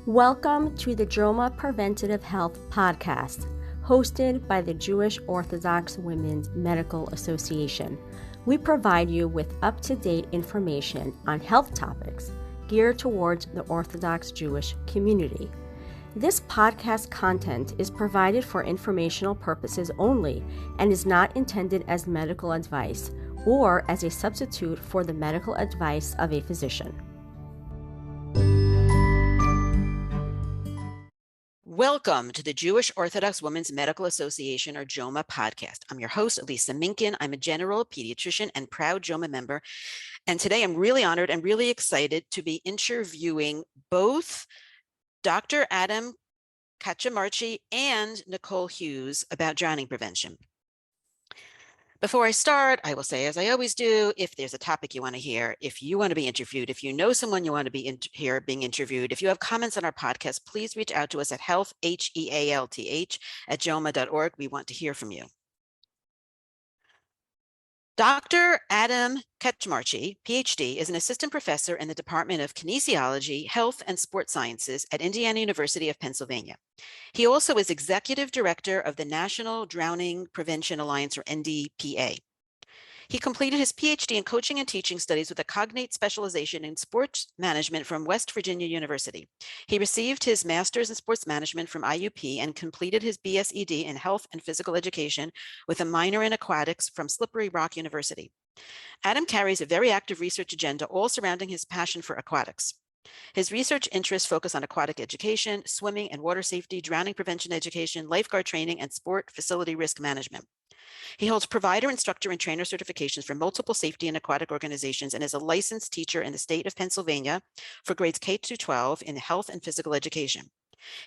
Welcome to the JOMA Preventative Health Podcast, hosted by the Jewish Orthodox Women's Medical Association. We provide you with up-to-date information on health topics geared towards the Orthodox Jewish community. This podcast content is provided for informational purposes only and is not intended as medical advice or as a substitute for the medical advice of a physician. Welcome to the Jewish Orthodox Women's Medical Association, or JOMA podcast. I'm your host, Lisa Minkin. I'm a general pediatrician and proud JOMA member. And today I'm really honored and really excited to be interviewing both Dr. Adam Katchmarchi and Nicole Hughes about drowning prevention. Before I start, I will say, as I always do, if there's a topic you want to hear, if you want to be interviewed, if you know someone you want to be here being interviewed, if you have comments on our podcast, please reach out to us at health, HEALTH, at joma.org. We want to hear from you. Dr. Adam Katchmarchi, Ph.D., is an assistant professor in the Department of Kinesiology, Health, and Sports Sciences at Indiana University of Pennsylvania. He also is executive director of the National Drowning Prevention Alliance, or NDPA. He completed his Ph.D. in coaching and teaching studies with a cognate specialization in sports management from West Virginia University. He received his master's in sports management from IUP and completed his B.S.Ed in health and physical education with a minor in aquatics from Slippery Rock University. Adam carries a very active research agenda, all surrounding his passion for aquatics. His research interests focus on aquatic education, swimming and water safety, drowning prevention education, lifeguard training, and sport facility risk management. He holds provider, instructor, and trainer certifications from multiple safety and aquatic organizations and is a licensed teacher in the state of Pennsylvania for grades K through 12 in health and physical education.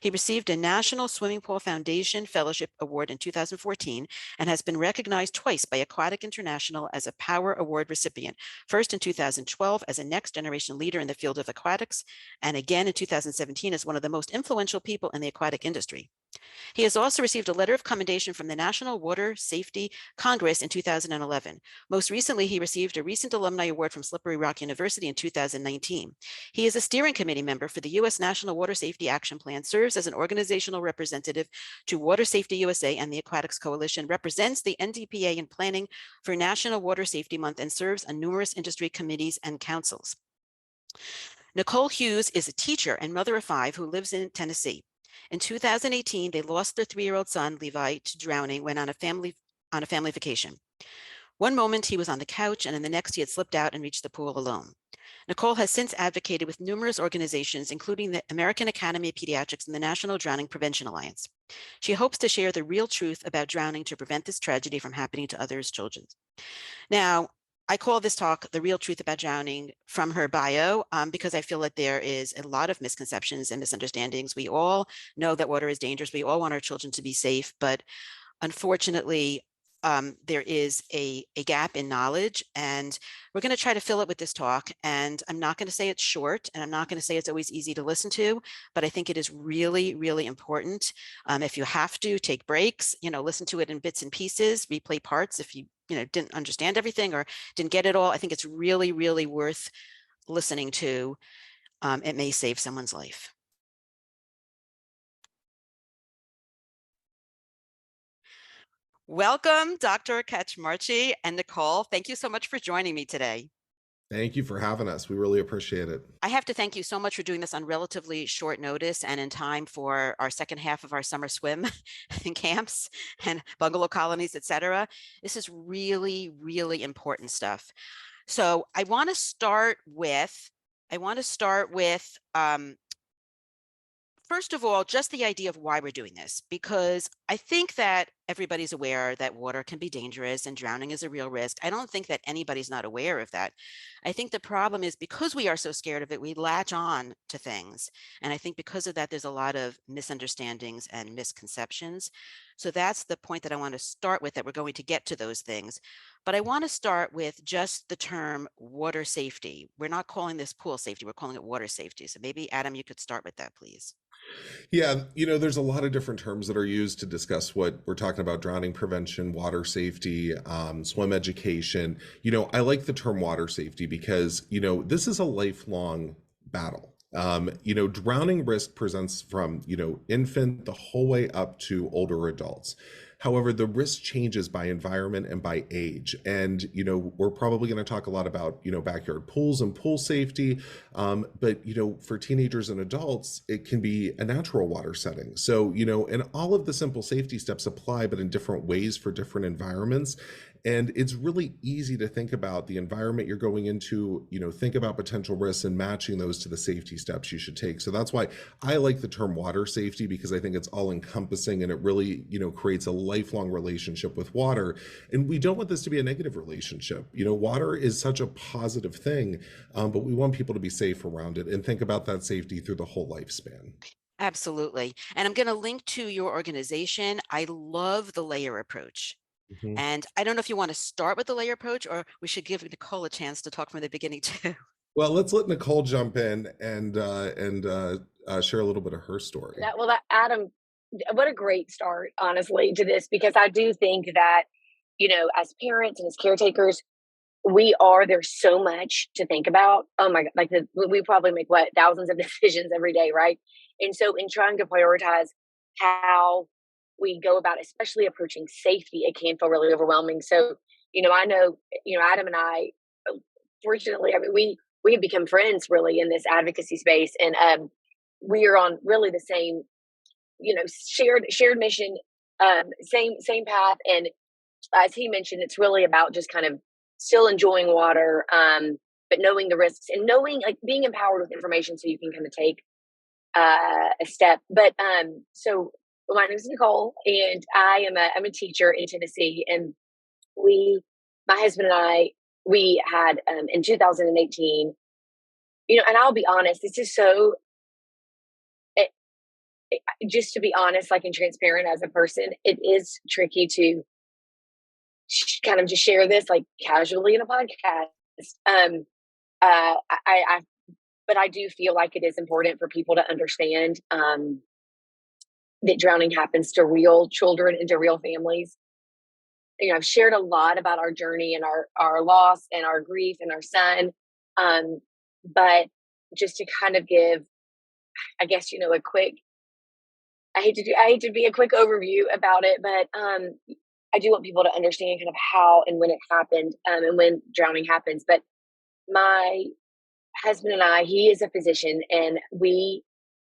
He received a National Swimming Pool Foundation Fellowship Award in 2014 and has been recognized twice by Aquatic International as a Power Award recipient, first in 2012 as a next generation leader in the field of aquatics, and again in 2017 as one of the most influential people in the aquatic industry. He has also received a letter of commendation from the National Water Safety Congress in 2011. Most recently, he received a recent alumni award from Slippery Rock University in 2019. He is a steering committee member for the U.S. National Water Safety Action Plan, serves as an organizational representative to Water Safety USA and the Aquatics Coalition, represents the NDPA in planning for National Water Safety Month, and serves on numerous industry committees and councils. Nicole Hughes is a teacher and mother of 5 who lives in Tennessee. In 2018, they lost their 3-year-old son, Levi, to drowning when on a family vacation. One moment he was on the couch, and in the next he had slipped out and reached the pool alone. Nicole has since advocated with numerous organizations, including the American Academy of Pediatrics and the National Drowning Prevention Alliance. She hopes to share the real truth about drowning to prevent this tragedy from happening to others' children. Now, I call this talk The Real Truth About Drowning from her bio because I feel that there is a lot of misconceptions and misunderstandings. We all know that water is dangerous. We all want our children to be safe, but unfortunately, there is a gap in knowledge, and we're going to try to fill it with this talk. And I'm not going to say it's short, and I'm not going to say it's always easy to listen to, but I think it is really, really important. If you have to, take breaks, listen to it in bits and pieces, replay parts if you didn't understand everything or didn't get it all. I think it's really, really worth listening to. It may save someone's life. Welcome, Dr. Katchmarchi and Nicole. Thank you so much for joining me today. Thank you for having us. We really appreciate it. I have to thank you so much for doing this on relatively short notice and in time for our second half of our summer swim and camps and bungalow colonies, etc. This is really, really important stuff. So I want to start with first of all, just the idea of why we're doing this, because I think that everybody's aware that water can be dangerous and drowning is a real risk. I don't think that anybody's not aware of that. I think the problem is because we are so scared of it, we latch on to things. And I think because of that, there's a lot of misunderstandings and misconceptions. So that's the point that I want to start with, that we're going to get to those things. But I want to start with just the term water safety. We're not calling this pool safety, we're calling it water safety. So maybe Adam, you could start with that, please. Yeah, there's a lot of different terms that are used to discuss what we're talking about: drowning prevention, water safety, swim education. I like the term water safety because, this is a lifelong battle. Drowning risk presents from, infant the whole way up to older adults. However, the risk changes by environment and by age. And, we're probably going to talk a lot about, backyard pools and pool safety. But, for teenagers and adults, it can be a natural water setting. So, and all of the simple safety steps apply, but in different ways for different environments. And it's really easy to think about the environment you're going into, think about potential risks and matching those to the safety steps you should take. So that's why I like the term water safety, because I think it's all encompassing and it really, creates a lifelong relationship with water. And we don't want this to be a negative relationship. Water is such a positive thing, but we want people to be safe around it and think about that safety through the whole lifespan. Absolutely. And I'm going to link to your organization. I love the layer approach. Mhm. And I don't know if you want to start with the layer approach, or we should give Nicole a chance to talk from the beginning too. Well, let's let Nicole jump in and share a little bit of her story. Adam, what a great start, honestly, to this, because I do think that, as parents and as caretakers, there's so much to think about. Oh my God, we probably make thousands of decisions every day, right? And so in trying to prioritize how we go about, especially approaching safety, it can feel really overwhelming. So, I know, Adam and I, fortunately, I mean, we have become friends really in this advocacy space. And we are on really the same, shared mission, same path. And as he mentioned, it's really about just kind of still enjoying water, but knowing the risks and knowing, like, being empowered with information so you can kind of take a step. But so my name is Nicole, and I'm a teacher in Tennessee, and my husband and I, we had in 2018, and I'll be honest, it's just so. Just to be honest, like, and transparent as a person, it is tricky to kind of just share this like casually in a podcast. But I do feel like it is important for people to understand that drowning happens to real children and to real families. I've shared a lot about our journey and our loss and our grief and our son. But just to kind of give, I guess, a quick, I hate to be a quick overview about it, but I do want people to understand kind of how and when it happened, and when drowning happens. But my husband and I, he is a physician, and we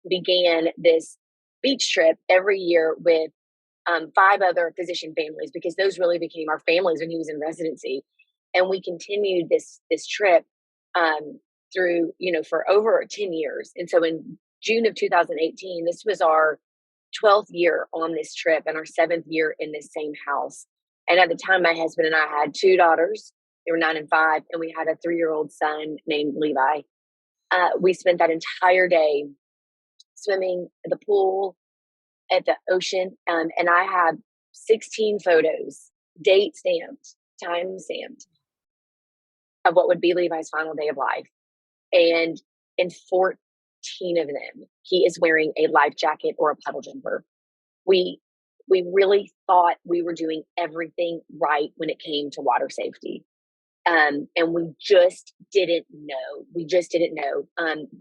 began this beach trip every year with 5 other physician families, because those really became our families when he was in residency. And we continued this trip through, for over 10 years. And so in June of 2018, this was our 12th year on this trip and our 7th year in this same house. And at the time, my husband and I had 2 daughters. They were 9 and 5, and we had a 3-year-old son named Levi. We spent that entire day swimming at the pool, at the ocean, and I have 16 photos, date stamped, time stamped, of what would be Levi's final day of life. And in 14 of them, he is wearing a life jacket or a puddle jumper. We really thought we were doing everything right when it came to water safety. And we just didn't know.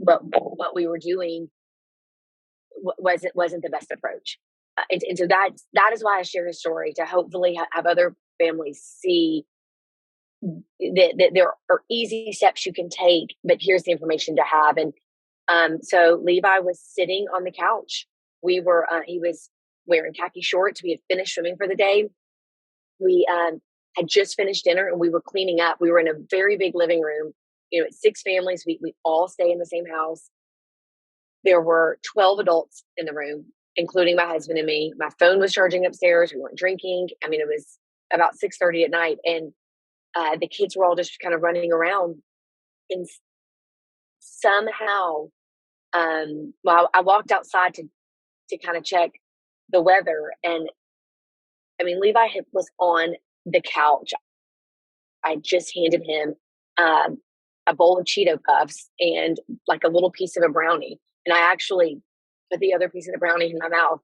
But what we were doing wasn't the best approach. And so that is why I share his story, to hopefully have other families see that there are easy steps you can take, but here's the information to have. And so Levi was sitting on the couch. He was wearing khaki shorts. We had finished swimming for the day. We had just finished dinner, and we were cleaning up. We were in a very big living room. It's 6 families. We all stay in the same house. There were 12 adults in the room, including my husband and me. My phone was charging upstairs. We weren't drinking. I mean, it was about 6:30 at night, and the kids were all just kind of running around. And somehow, I walked outside to kind of check the weather, and I mean, Levi was on the couch. I just handed him a bowl of Cheeto Puffs and like a little piece of a brownie. And I actually put the other piece of the brownie in my mouth.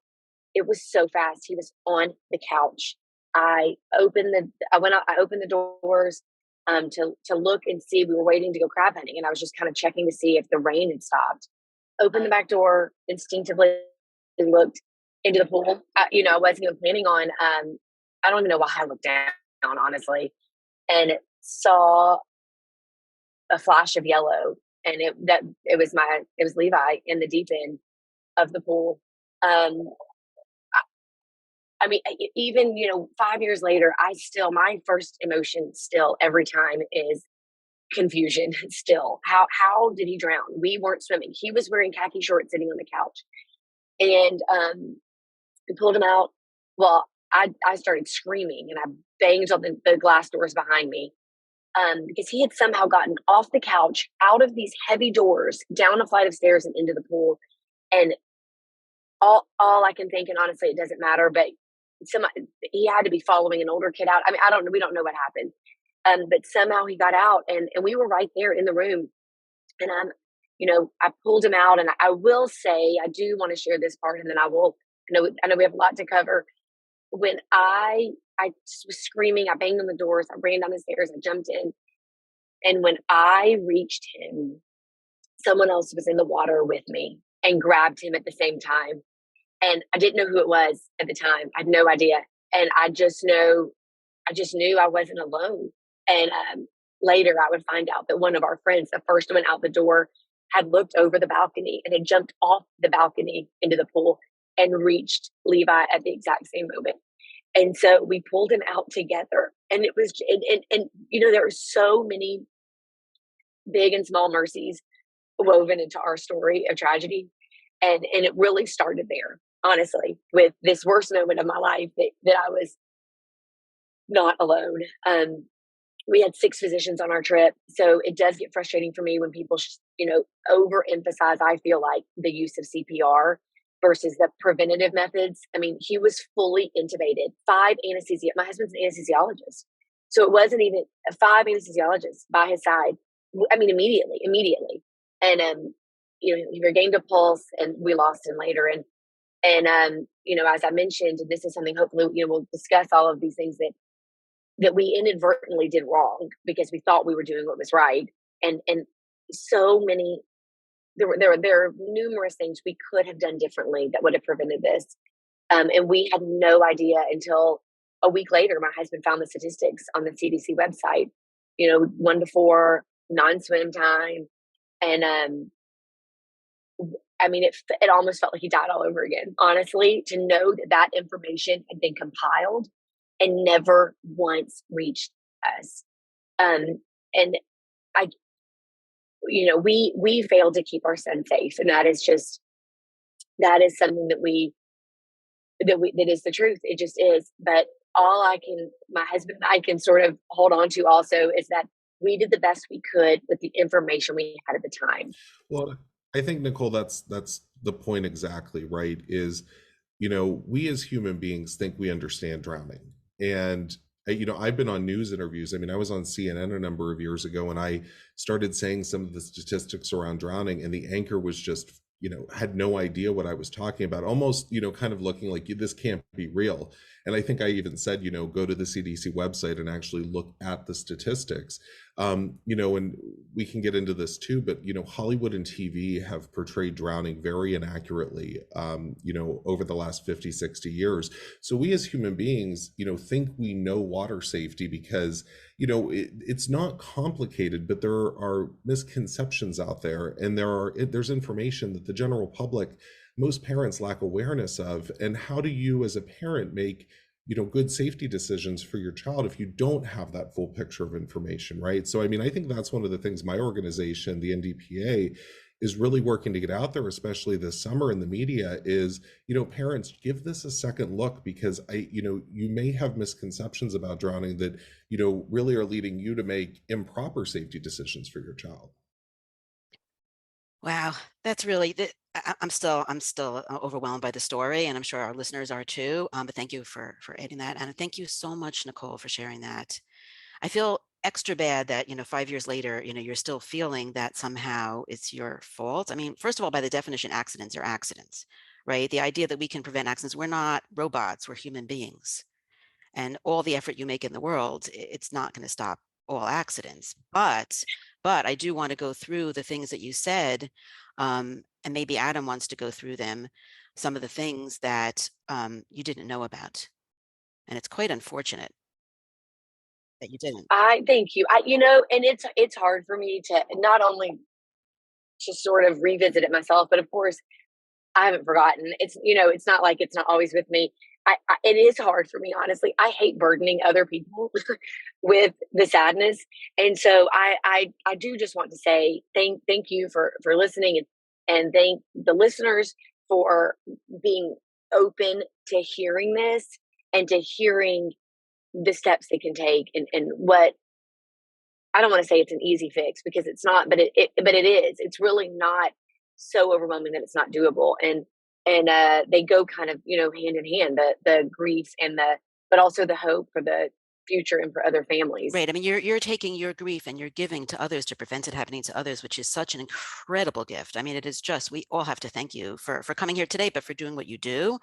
It was so fast. He was on the couch. I opened the doors to look and see. We were waiting to go crab hunting, and I was just kind of checking to see if the rain had stopped. opened the back door, instinctively looked into the pool. I wasn't even planning on, I don't even know why I looked down, honestly, and saw a flash of yellow. And it was Levi in the deep end of the pool. I mean, even, 5 years later, my first emotion still every time is confusion. Still, how did he drown? We weren't swimming. He was wearing khaki shorts sitting on the couch, and we pulled him out. Well, I started screaming and I banged on the glass doors behind me, because he had somehow gotten off the couch, out of these heavy doors, down a flight of stairs and into the pool. And all I can think, and honestly, it doesn't matter, but he had to be following an older kid out. I mean, we don't know what happened. But somehow he got out, and we were right there in the room. And I pulled him out, and I will say, I do want to share this part, and then I know we have a lot to cover. When I was screaming, I banged on the doors, I ran down the stairs, I jumped in. And when I reached him, someone else was in the water with me and grabbed him at the same time. And I didn't know who it was at the time. I had no idea. And I just knew I wasn't alone. And later I would find out that one of our friends, the first one out the door, had looked over the balcony and had jumped off the balcony into the pool and reached Levi at the exact same moment. And so we pulled him out together. And it was, and there were so many big and small mercies woven into our story of tragedy. And it really started there, honestly, with this worst moment of my life that I was not alone. We had 6 physicians on our trip. So it does get frustrating for me when people, overemphasize, I feel like, the use of CPR versus the preventative methods. I mean, he was fully intubated, 5 anesthesia. My husband's an anesthesiologist. So it wasn't even 5 anesthesiologists by his side. I mean, immediately. And, he regained a pulse, and we lost him later. And as I mentioned, this is something hopefully, we'll discuss all of these things that we inadvertently did wrong because we thought we were doing what was right. And so many, there are numerous things we could have done differently that would have prevented this. And we had no idea until a week later. My husband found the statistics on the CDC website, 1 to 4 non-swim time. And, I mean, it almost felt like he died all over again, honestly, to know that information had been compiled and never once reached us. And we failed to keep our son safe. And that is something that is the truth. It just is. But my husband and I can sort of hold on to also is that we did the best we could with the information we had at the time. Well, I think, Nicole, that's the point exactly, right? Is, we as human beings think we understand drowning. And, I've been on news interviews. I mean, I was on CNN a number of years ago, and I started saying some of the statistics around drowning, and the anchor was just, had no idea what I was talking about, almost, kind of looking like, this can't be real. And I think I even said, go to the CDC website and actually look at the statistics. And we can get into this too, but, Hollywood and TV have portrayed drowning very inaccurately, over the last 50, 60 years. So we as human beings, think we know water safety because, it's not complicated, but there are misconceptions out there, and there's information that the general public, most parents lack awareness of. And how do you as a parent make good safety decisions for your child if you don't have that full picture of information, right? So I mean, I think that's one of the things my organization, the NDPA, is really working to get out there, especially this summer in the media, is, parents, give this a second look, because you may have misconceptions about drowning that, really are leading you to make improper safety decisions for your child. Wow, that's really, I'm still overwhelmed by the story, and I'm sure our listeners are too. But thank you for adding that. And thank you so much, Nicole, for sharing that. I feel extra bad that, 5 years later, you're still feeling that somehow it's your fault. I mean, first of all, by the definition, accidents are accidents, right? The idea that we can prevent accidents, we're not robots, we're human beings. And all the effort you make in the world, it's not going to stop all accidents. But I do want to go through the things that you said And maybe Adam wants to go through them, some of the things that you didn't know about. And it's quite unfortunate that you didn't. I thank you. And it's hard for me to not only just sort of revisit it myself, but of course I haven't forgotten. It's not like it's not always with me. It is hard for me, honestly. I hate burdening other people with the sadness. And so I do just want to say thank you for listening, and thank the listeners for being open to hearing this and to hearing the steps they can take, and what, I don't want to say it's an easy fix, because it's not, but it is. It's really not so overwhelming that it's not doable. And they go kind of, hand in hand, the grief but also the hope for the future and for other families. Right. I mean, you're taking your grief and you're giving to others to prevent it happening to others, which is such an incredible gift. I mean, it is just, we all have to thank you for coming here today, but for doing what you do.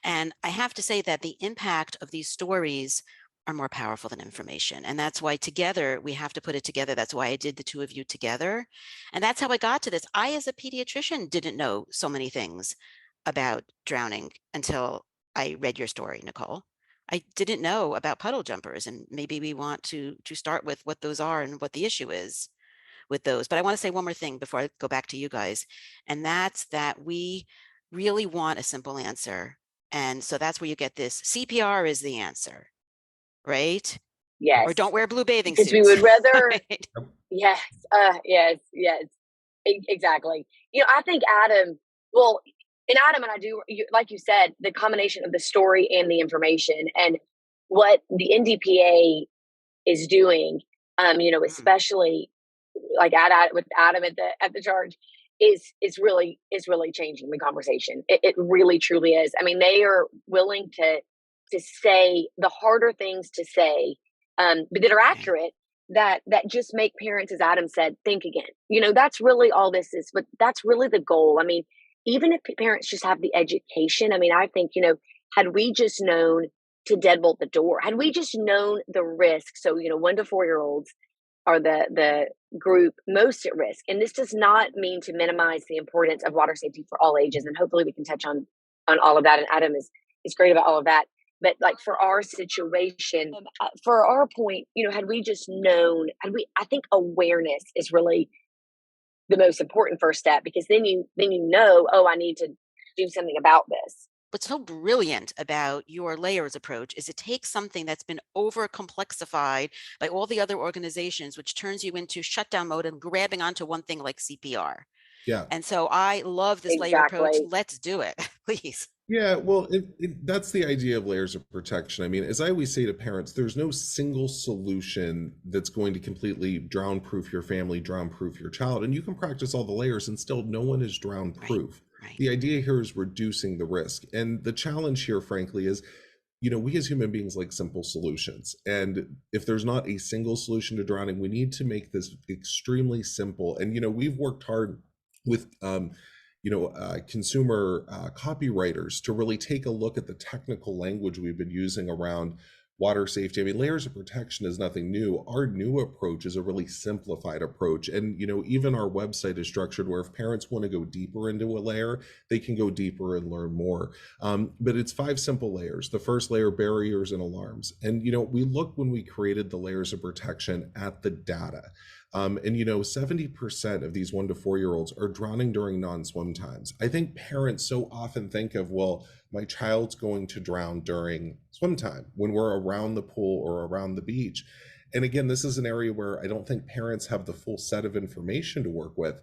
And I have to say that the impact of these stories are more powerful than information. And that's why together we have to put it together. That's why I did the two of you together. And that's how I got to this. I, as a pediatrician, didn't know so many things about drowning until I read your story, Nicole. I didn't know about puddle jumpers, and maybe we want to start with what those are and what the issue is with those. But I want to say one more thing before I go back to you guys, and that's that we really want a simple answer. And so that's where you get this. CPR is the answer. Right? Yes. Or don't wear blue bathing suits. Because we would rather, right? yes, exactly. I think Adam and I do, like you said, the combination of the story and the information, and what the NDPA is doing, especially like with Adam at the charge, is really changing the conversation. It really truly is. I mean, they are willing to say the harder things to say, but that are accurate, that just make parents, as Adam said, think again. That's really all this is, but that's really the goal. I mean, even if parents just have the education, I mean, I think, had we just known to deadbolt the door, had we just known the risk. So, 1 to 4-year-olds are the group most at risk. And this does not mean to minimize the importance of water safety for all ages. And hopefully we can touch on all of that. And Adam is great about all of that. But like for our situation, for our point, had we just known, I think awareness is really the most important first step, because then you know, oh, I need to do something about this. What's so brilliant about your layers approach is it takes something that's been over complexified by all the other organizations, which turns you into shutdown mode and grabbing onto one thing like CPR. Yeah. And so I love this layer approach. Let's do it, please. Yeah, well, that's the idea of layers of protection. I mean, as I always say to parents, there's no single solution that's going to completely drown-proof your family, drown-proof your child. And you can practice all the layers and still no one is drown-proof. Right. The idea here is reducing the risk. And the challenge here, frankly, is, we as human beings like simple solutions. And if there's not a single solution to drowning, we need to make this extremely simple. And, we've worked hard with consumer copywriters to really take a look at the technical language we've been using around water safety. I mean, layers of protection is nothing new. Our new approach is a really simplified approach. And, even our website is structured where if parents want to go deeper into a layer, they can go deeper and learn more. But it's 5 simple layers. The first layer, barriers and alarms. And, we looked when we created the layers of protection at the data. And 70% of these 1 to 4-year-olds are drowning during non-swim times. I think parents so often think of, well, my child's going to drown during swim time when we're around the pool or around the beach. And again, this is an area where I don't think parents have the full set of information to work with.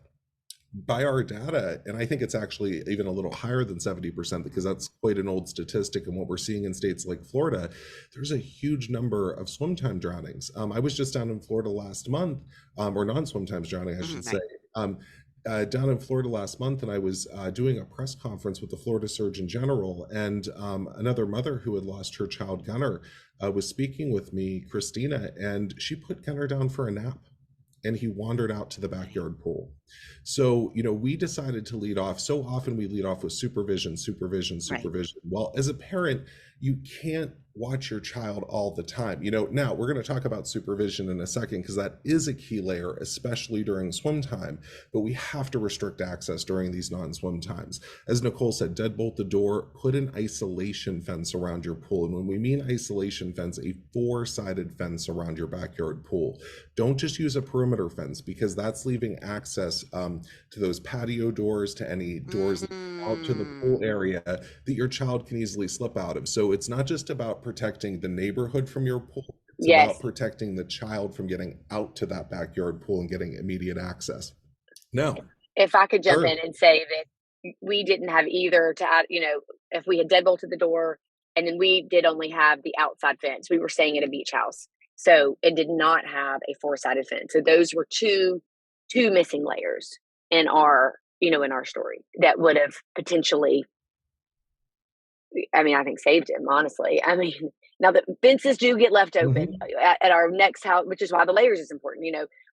By our data, and I think it's actually even a little higher than 70%, because that's quite an old statistic, and what we're seeing in states like Florida, there's a huge number of swim time drownings. I was just down in Florida last month, or non-swim times drowning, I should say, down in Florida last month, and I was doing a press conference with the Florida Surgeon General, and another mother who had lost her child Gunnar was speaking with me, Christina, and she put Gunnar down for a nap, and he wandered out to the backyard pool. So, we decided to lead off. So often we lead off with supervision. Right. Well, as a parent, you can't watch your child all the time. Now we're going to talk about supervision in a second, because that is a key layer, especially during swim time, but we have to restrict access during these non-swim times. As Nicole said, deadbolt the door, put an isolation fence around your pool. And when we mean isolation fence, a 4-sided fence around your backyard pool. Don't just use a perimeter fence, because that's leaving access to those patio doors, to any doors out to the pool area that your child can easily slip out of. So it's not just about protecting the neighborhood from your pool. It's about protecting the child from getting out to that backyard pool and getting immediate access. Now, if I could jump in and say that we didn't have either to add, if we had deadbolted the door, and then we did only have the outside fence. We were staying at a beach house, so it did not have a 4-sided fence. So those were two missing layers in our story that would have potentially, I think, saved him, honestly. Now the fences do get left open at our next house, which is why the layers is important.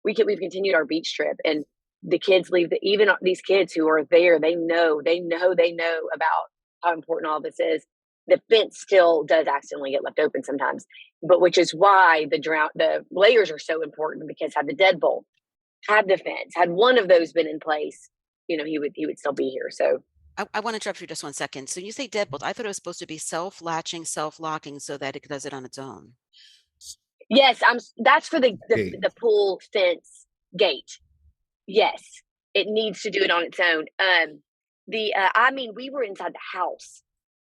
We've continued our beach trip, and the kids leave. Even these kids who are there, they know about how important all this is. The fence still does accidentally get left open sometimes, but which is why the layers are so important, because had the deadbolt, had the fence, had one of those been in place, he would still be here. So I want to interrupt you just 1 second. So you say deadbolt. I thought it was supposed to be self-latching, self-locking, so that it does it on its own. Yes, that's for the pool fence gate. Yes, it needs to do it on its own. We were inside the house,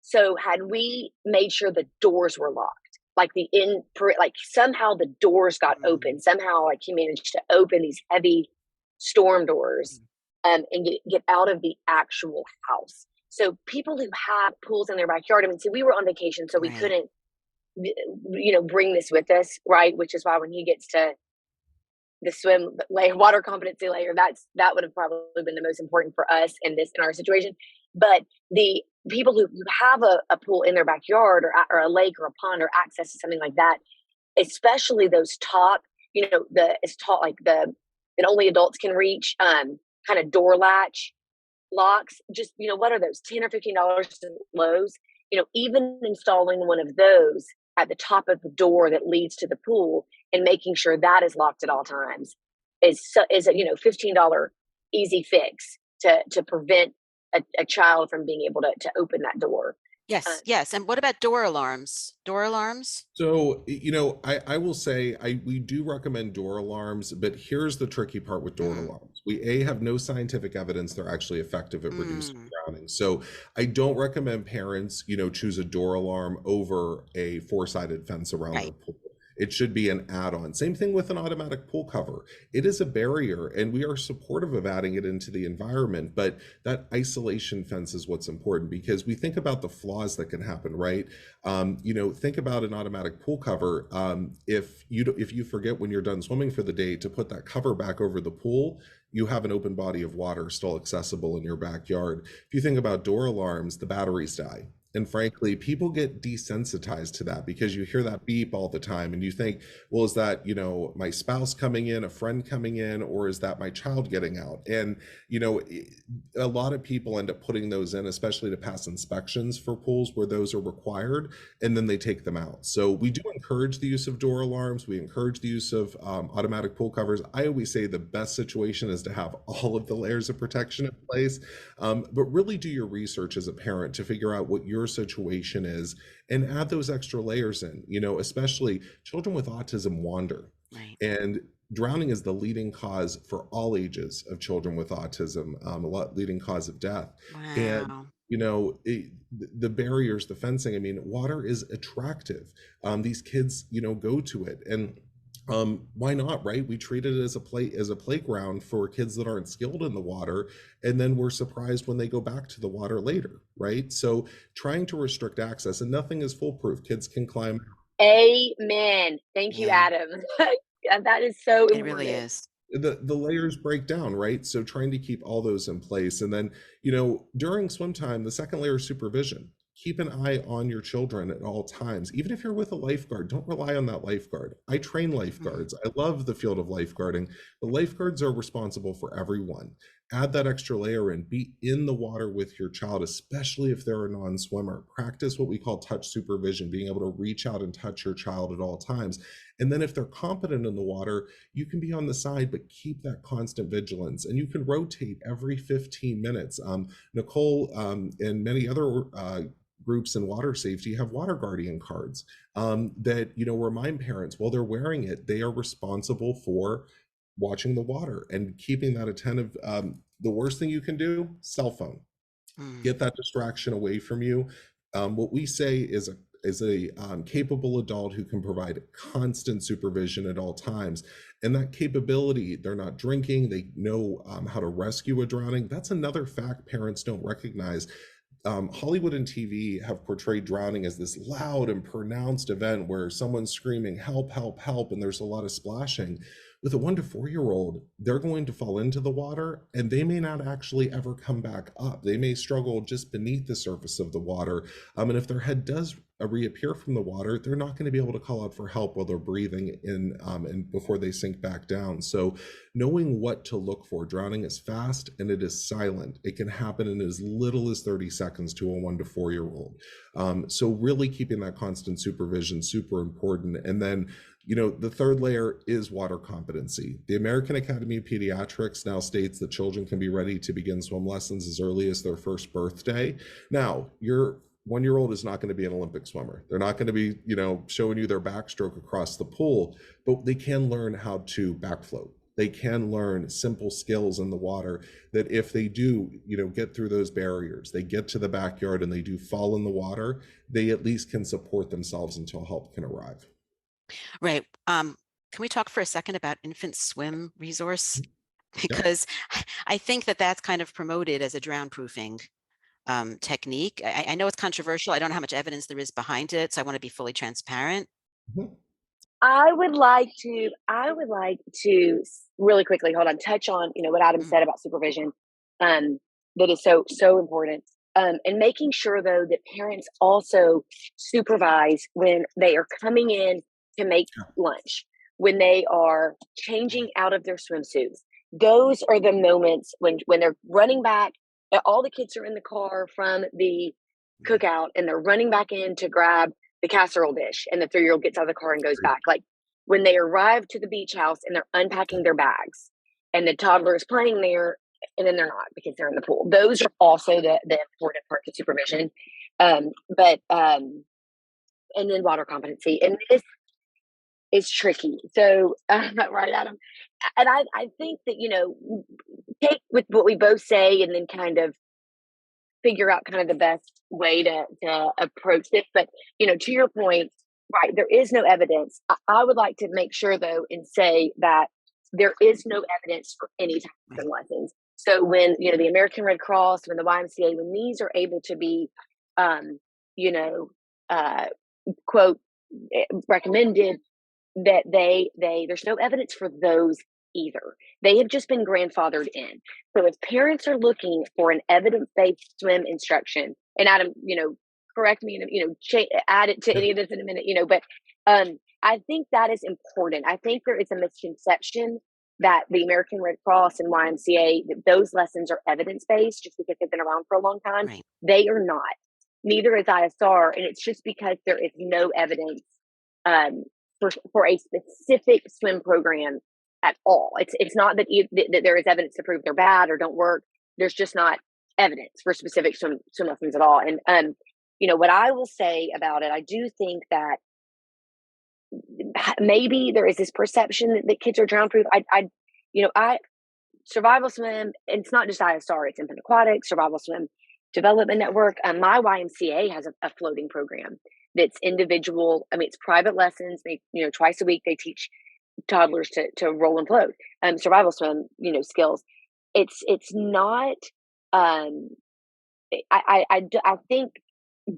so had we made sure the doors were locked, somehow the doors got open, somehow he managed to open these heavy storm doors, and get out of the actual house. So people who have pools in their backyard, we were on vacation, so we couldn't, bring this with us, right? Which is why when he gets to the swim layer, water competency layer, that would have probably been the most important for us in our situation. But the people who have a pool in their backyard, or a lake or a pond, or access to something like that, especially those top, that only adults can reach, kind of door latch locks, just, what are those, $10 or $15 at Lowe's? Even installing one of those at the top of the door that leads to the pool, and making sure that is locked at all times, is a $15 easy fix to prevent a child from being able to open that door. Yes. And what about door alarms? So, I will say we do recommend door alarms, but here's the tricky part with door alarms. We have no scientific evidence they're actually effective at reducing drowning. So I don't recommend parents, choose a door alarm over a 4-sided fence around their pool. It should be an add-on. Same thing with an automatic pool cover. It is a barrier, and we are supportive of adding it into the environment, but that isolation fence is what's important, because we think about the flaws that can happen, right? Think about an automatic pool cover. If you forget when you're done swimming for the day to put that cover back over the pool, you have an open body of water still accessible in your backyard. If you think about door alarms, the batteries die. And frankly, people get desensitized to that, because you hear that beep all the time and you think, well, is that, my spouse coming in, a friend coming in, or is that my child getting out? And, a lot of people end up putting those in, especially to pass inspections for pools where those are required, and then they take them out. So we do encourage the use of door alarms. We encourage the use of automatic pool covers. I always say the best situation is to have all of the layers of protection in place, but really do your research as a parent to figure out what your situation is, and add those extra layers in. Especially children with autism wander, and drowning is the leading cause for all ages of children with autism, leading cause of death. And the barriers, the fencing, water is attractive. These kids go to it, and why not, right? We treat it as a playground for kids that aren't skilled in the water, and then we're surprised when they go back to the water later, right? So trying to restrict access, and nothing is foolproof. Kids can climb. Amen. Thank you, Adam. That is so important. It really is. The layers break down, right? So trying to keep all those in place. And then, during swim time, the second layer is supervision. keep an eye on your children at all times. Even if you're with a lifeguard, don't rely on that lifeguard. I train lifeguards. I love the field of lifeguarding. The lifeguards are responsible for everyone. Add that extra layer in. Be in the water with your child, especially if they're a non-swimmer. Practice what we call touch supervision, being able to reach out and touch your child at all times. And then if they're competent in the water, you can be on the side, but keep that constant vigilance. And you can rotate every 15 minutes. Nicole and many other groups in water safety have water guardian cards that remind parents while they're wearing it, they are responsible for watching the water and keeping that attentive. The worst thing you can do, cell phone. Get that distraction away from you. What we say is a capable adult who can provide constant supervision at all times. And that capability, they're not drinking, they know how to rescue a drowning. That's another fact parents don't recognize. Hollywood and TV have portrayed drowning as this loud and pronounced event where someone's screaming, help, help, help, and there's a lot of splashing. With a 1 to 4 year old, they're going to fall into the water and they may not actually ever come back up. They may struggle just beneath the surface of the water. And if their head does reappear from the water, they're not going to be able to call out for help while they're breathing in and before they sink back down. So knowing what to look for, drowning is fast and it is silent. It can happen in as little as 30 seconds to a 1 to 4 year old. So really keeping that constant supervision, super important. And then the third layer is water competency. The American Academy of Pediatrics now states that children can be ready to begin swim lessons as early as their first birthday. Now, your 1 year old is not going to be an Olympic swimmer. They're not going to be, showing you their backstroke across the pool, but they can learn how to backfloat. They can learn simple skills in the water that if they do, get through those barriers, they get to the backyard and they do fall in the water, they at least can support themselves until help can arrive. Right. Can we talk for a second about infant swim resource? Because I think that that's kind of promoted as a drown proofing technique. I know it's controversial. I don't know how much evidence there is behind it, so I want to be fully transparent. I would like to really quickly touch on what Adam said about supervision. That is so important. And making sure though that parents also supervise when they are coming in to make lunch, when they are changing out of their swimsuits. Those are the moments when they're running back. All the kids are in the car from the cookout and they're running back in to grab the casserole dish, and the 3-year-old gets out of the car and goes back. Like when they arrive to the beach house and they're unpacking their bags and the toddler is playing there and then they're not because they're in the pool. Those are also the important parts of supervision. And then water competency. And this is tricky. So, right, Adam? And I think that, take with what we both say and then kind of figure out kind of the best way to approach this. But, to your point, right, there is no evidence. I would like to make sure, though, and say that there is no evidence for any type of lessons. So when, the American Red Cross, when the YMCA, when these are able to be, quote, recommended, that there's no evidence for those either. They have just been grandfathered in. So if parents are looking for an evidence-based swim instruction, and Adam, correct me, add it to any of this in a minute, but I think that is important. I think there is a misconception that the American Red Cross and YMCA, that those lessons are evidence-based just because they've been around for a long time. Right. They are not. Neither is ISR, and it's just because there is no evidence for a specific swim program at all. It's not that there is evidence to prove they're bad or don't work. There's just not evidence for specific swim lessons at all. And what I will say about it, I do think that maybe there is this perception that kids are drown proof. I survival swim, and it's not just ISR, it's Infant Aquatics, Survival Swim Development Network. My YMCA has a floating program that's individual. I mean, it's private lessons. They, twice a week they teach toddlers to roll and float, survival swim, skills. It's not. I think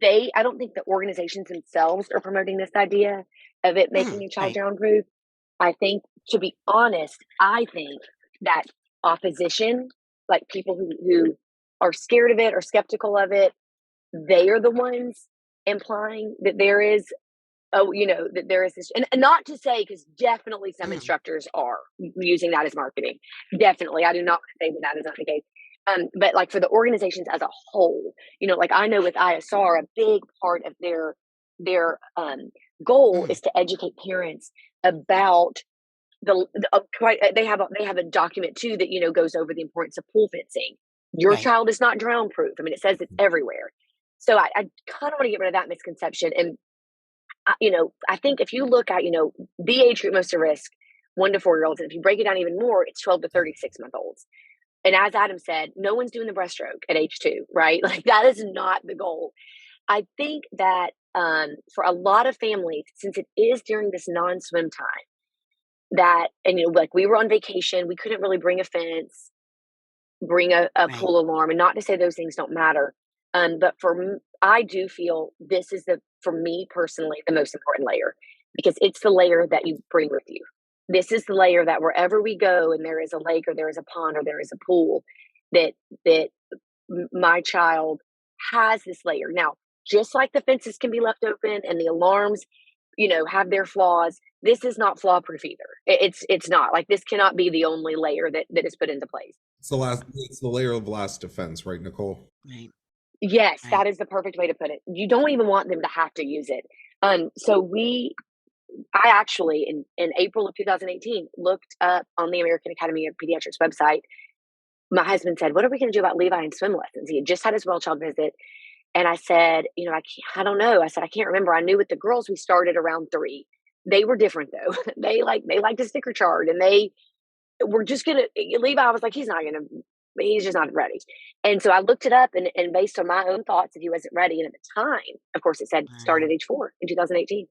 I don't think the organizations themselves are promoting this idea of it making a child drown proof. I think, to be honest, I think that opposition, like people who are scared of it or skeptical of it, they are the ones implying that there is, that there is this, and not to say, because definitely some instructors are using that as marketing. Definitely. I do not want to say that that is not the case. But like for the organizations as a whole, like I know with ISR, a big part of their goal is to educate parents about they have a document too that goes over the importance of pool fencing. Your child is not drown proof. I mean, it says it's everywhere. So I kind of want to get rid of that misconception. And I think if you look at the age group most at risk, 1 to 4 year olds, and if you break it down even more, it's 12 to 36-month olds. And as Adam said, no one's doing the breaststroke at age 2, right? Like that is not the goal. I think that for a lot of families, since it is during this non-swim time, like we were on vacation, we couldn't really bring a fence, bring a pool alarm, and not to say those things don't matter. But I do feel this is for me personally, the most important layer, because it's the layer that you bring with you. This is the layer that wherever we go and there is a lake or there is a pond or there is a pool, that my child has this layer. Now, just like the fences can be left open and the alarms, have their flaws, this is not flaw proof either. It's not like this cannot be the only layer that is put into place. It's the layer of last defense, right, Nicole? Right. Yes, that is the perfect way to put it. You don't even want them to have to use it. So I actually, in April of 2018, looked up on the American Academy of Pediatrics website. My husband said, "What are we going to do about Levi and swim lessons?" He had just had his well child visit. And I said, I don't know. I said, I can't remember. I knew with the girls, we started around 3. They were different though. They liked a sticker chart, and they were just going to, Levi was like, he's just not ready. And so I looked it up, and based on my own thoughts, if he wasn't ready. And at the time, of course, it said start at age 4 in 2018.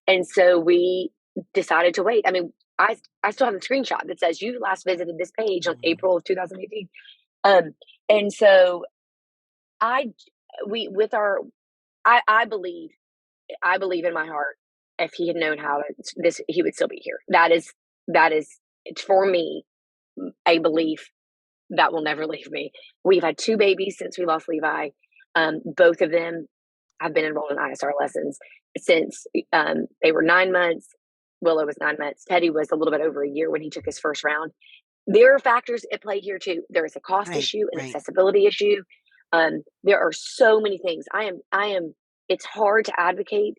And so we decided to wait. I mean, I still have a screenshot that says you last visited this page on April of 2018. And so I believe in my heart, if he had known how he would still be here. That is it's for me a belief that will never leave me. We've had 2 babies since we lost Levi. Both of them have been enrolled in ISR lessons since they were 9 months. Willow was 9 months. Teddy was a little bit over a year when he took his first round. There are factors at play here too. There is a cost issue, an accessibility issue. There are so many things. It's hard to advocate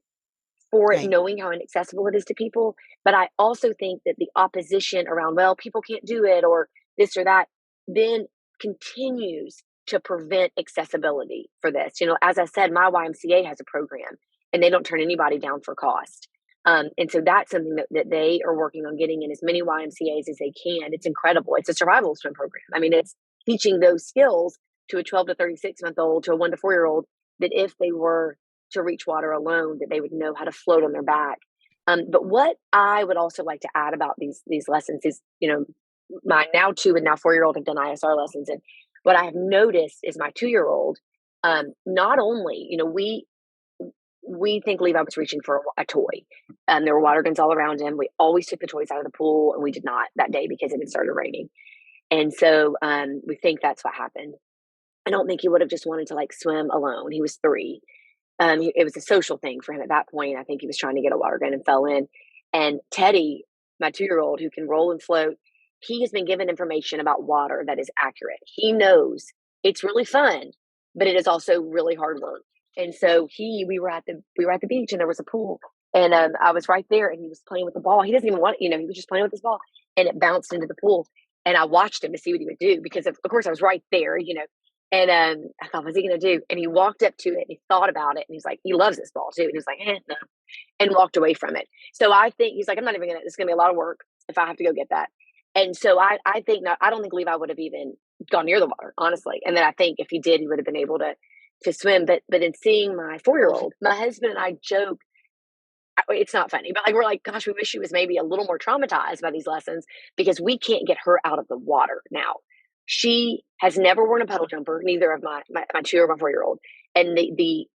for it, knowing how inaccessible it is to people. But I also think that the opposition around, well, people can't do it or this or that, then continues to prevent accessibility for this. As I said, my YMCA has a program and they don't turn anybody down for cost. And so that's something that they are working on getting in as many YMCAs as they can. It's incredible. It's a survival swim program. I mean, it's teaching those skills to a 12 to 36-month-old, to a 1 to 4-year-old, that if they were to reach water alone, that they would know how to float on their back. But what I would also like to add about these lessons is, my now 2 and now 4-year-old have done ISR lessons. And what I have noticed is my 2-year-old, not only, we think Levi was reaching for a toy. There were water guns all around him. We always took the toys out of the pool, and we did not that day because it had started raining. And so we think that's what happened. I don't think he would have just wanted to swim alone. He was 3. It was a social thing for him at that point. I think he was trying to get a water gun and fell in. And Teddy, my 2-year-old, who can roll and float, he has been given information about water that is accurate. He knows it's really fun, but it is also really hard work. And so we were at the beach, and there was a pool, and I was right there, and he was playing with the ball. He doesn't even want, he was just playing with his ball, and it bounced into the pool. And I watched him to see what he would do because of course I was right there, and I thought, what's he going to do? And he walked up to it, and he thought about it, and he's like, he loves this ball too. And he was like, no, and walked away from it. So I think he's like, I'm not even it's going to be a lot of work if I have to go get that. And so I don't think Levi would have even gone near the water, honestly. And then I think if he did, he would have been able to swim. But in seeing my 4-year-old, my husband and I joke, it's not funny, but we're like, gosh, we wish she was maybe a little more traumatized by these lessons because we can't get her out of the water now. She has never worn a puddle jumper, neither of my 2 or my 4-year-old. And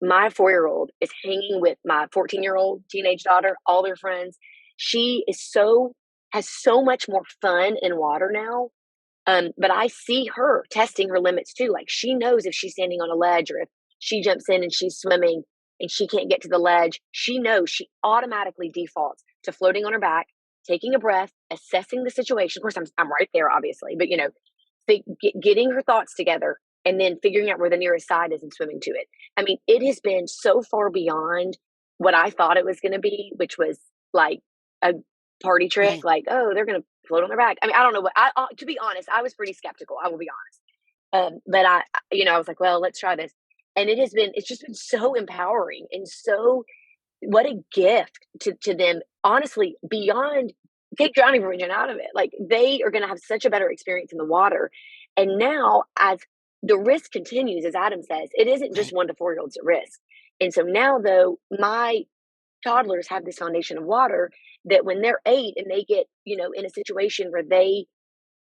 my 4-year-old is hanging with my 14-year-old teenage daughter, all their friends. She has so much more fun in water now. But I see her testing her limits too. She knows if she's standing on a ledge or if she jumps in and she's swimming and she can't get to the ledge, she knows she automatically defaults to floating on her back, taking a breath, assessing the situation. Of course, I'm right there, obviously, but getting her thoughts together and then figuring out where the nearest side is and swimming to it. I mean, it has been so far beyond what I thought it was going to be, which was like a party trick, Right. like, oh, they're going to float on their back. I mean, I don't know what, to be honest, I was pretty skeptical. I will be honest. But I was like, well, let's try this. And it's just been so empowering and so, what a gift to them, honestly, beyond take drowning prevention out of it. Like, they are going to have such a better experience in the water. And now, as the risk continues, as Adam says, it isn't just 1 to 4 year olds at risk. And so now, though, my toddlers have this foundation of water that when they're 8 and they get, in a situation where they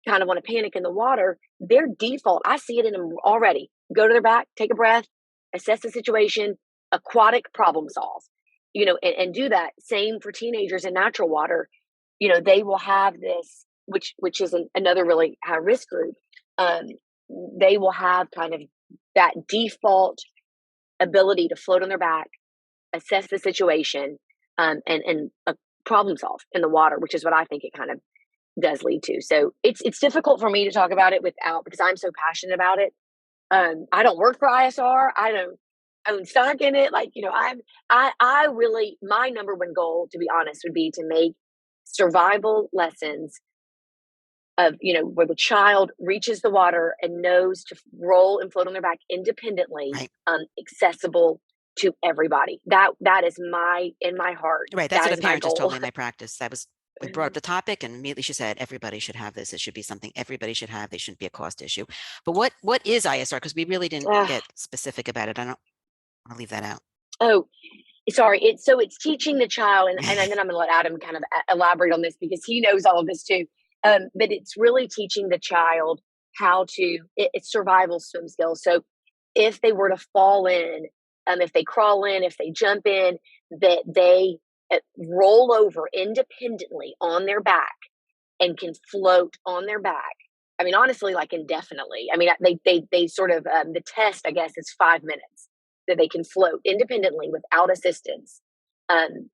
kind of want to panic in the water, their default, I see it in them already. Go to their back, take a breath, assess the situation, aquatic problem solve, and do that. Same for teenagers in natural water. They will have this, which is another really high risk group. They will have kind of that default ability to float on their back, assess the situation, and problem solve in the water, which is what I think it kind of does lead to. So it's difficult for me to talk about it because I'm so passionate about it. I don't work for ISR. I don't own stock in it. Like, I really, my number one goal, to be honest, would be to make survival lessons of, where the child reaches the water and knows to roll and float on their back independently, Right. Accessible to everybody. That is in my heart. Right. That's that what a is my parent just goal. told me in my practice. We brought up the topic and immediately she said, everybody should have this. It should be something everybody should have. They shouldn't be a cost issue. But what is ISR? Because we really didn't get specific about it. I don't want to leave that out. Oh, sorry. It's teaching the child, and then I'm going to let Adam kind of elaborate on this because he knows all of this too. But it's really teaching the child how to, it's survival swim skills. So if they were to fall in, if they crawl in, if they jump in, that they roll over independently on their back and can float on their back. I mean, honestly, like indefinitely. I mean, they sort of, the test, I guess, is 5 minutes that they can float independently without assistance, and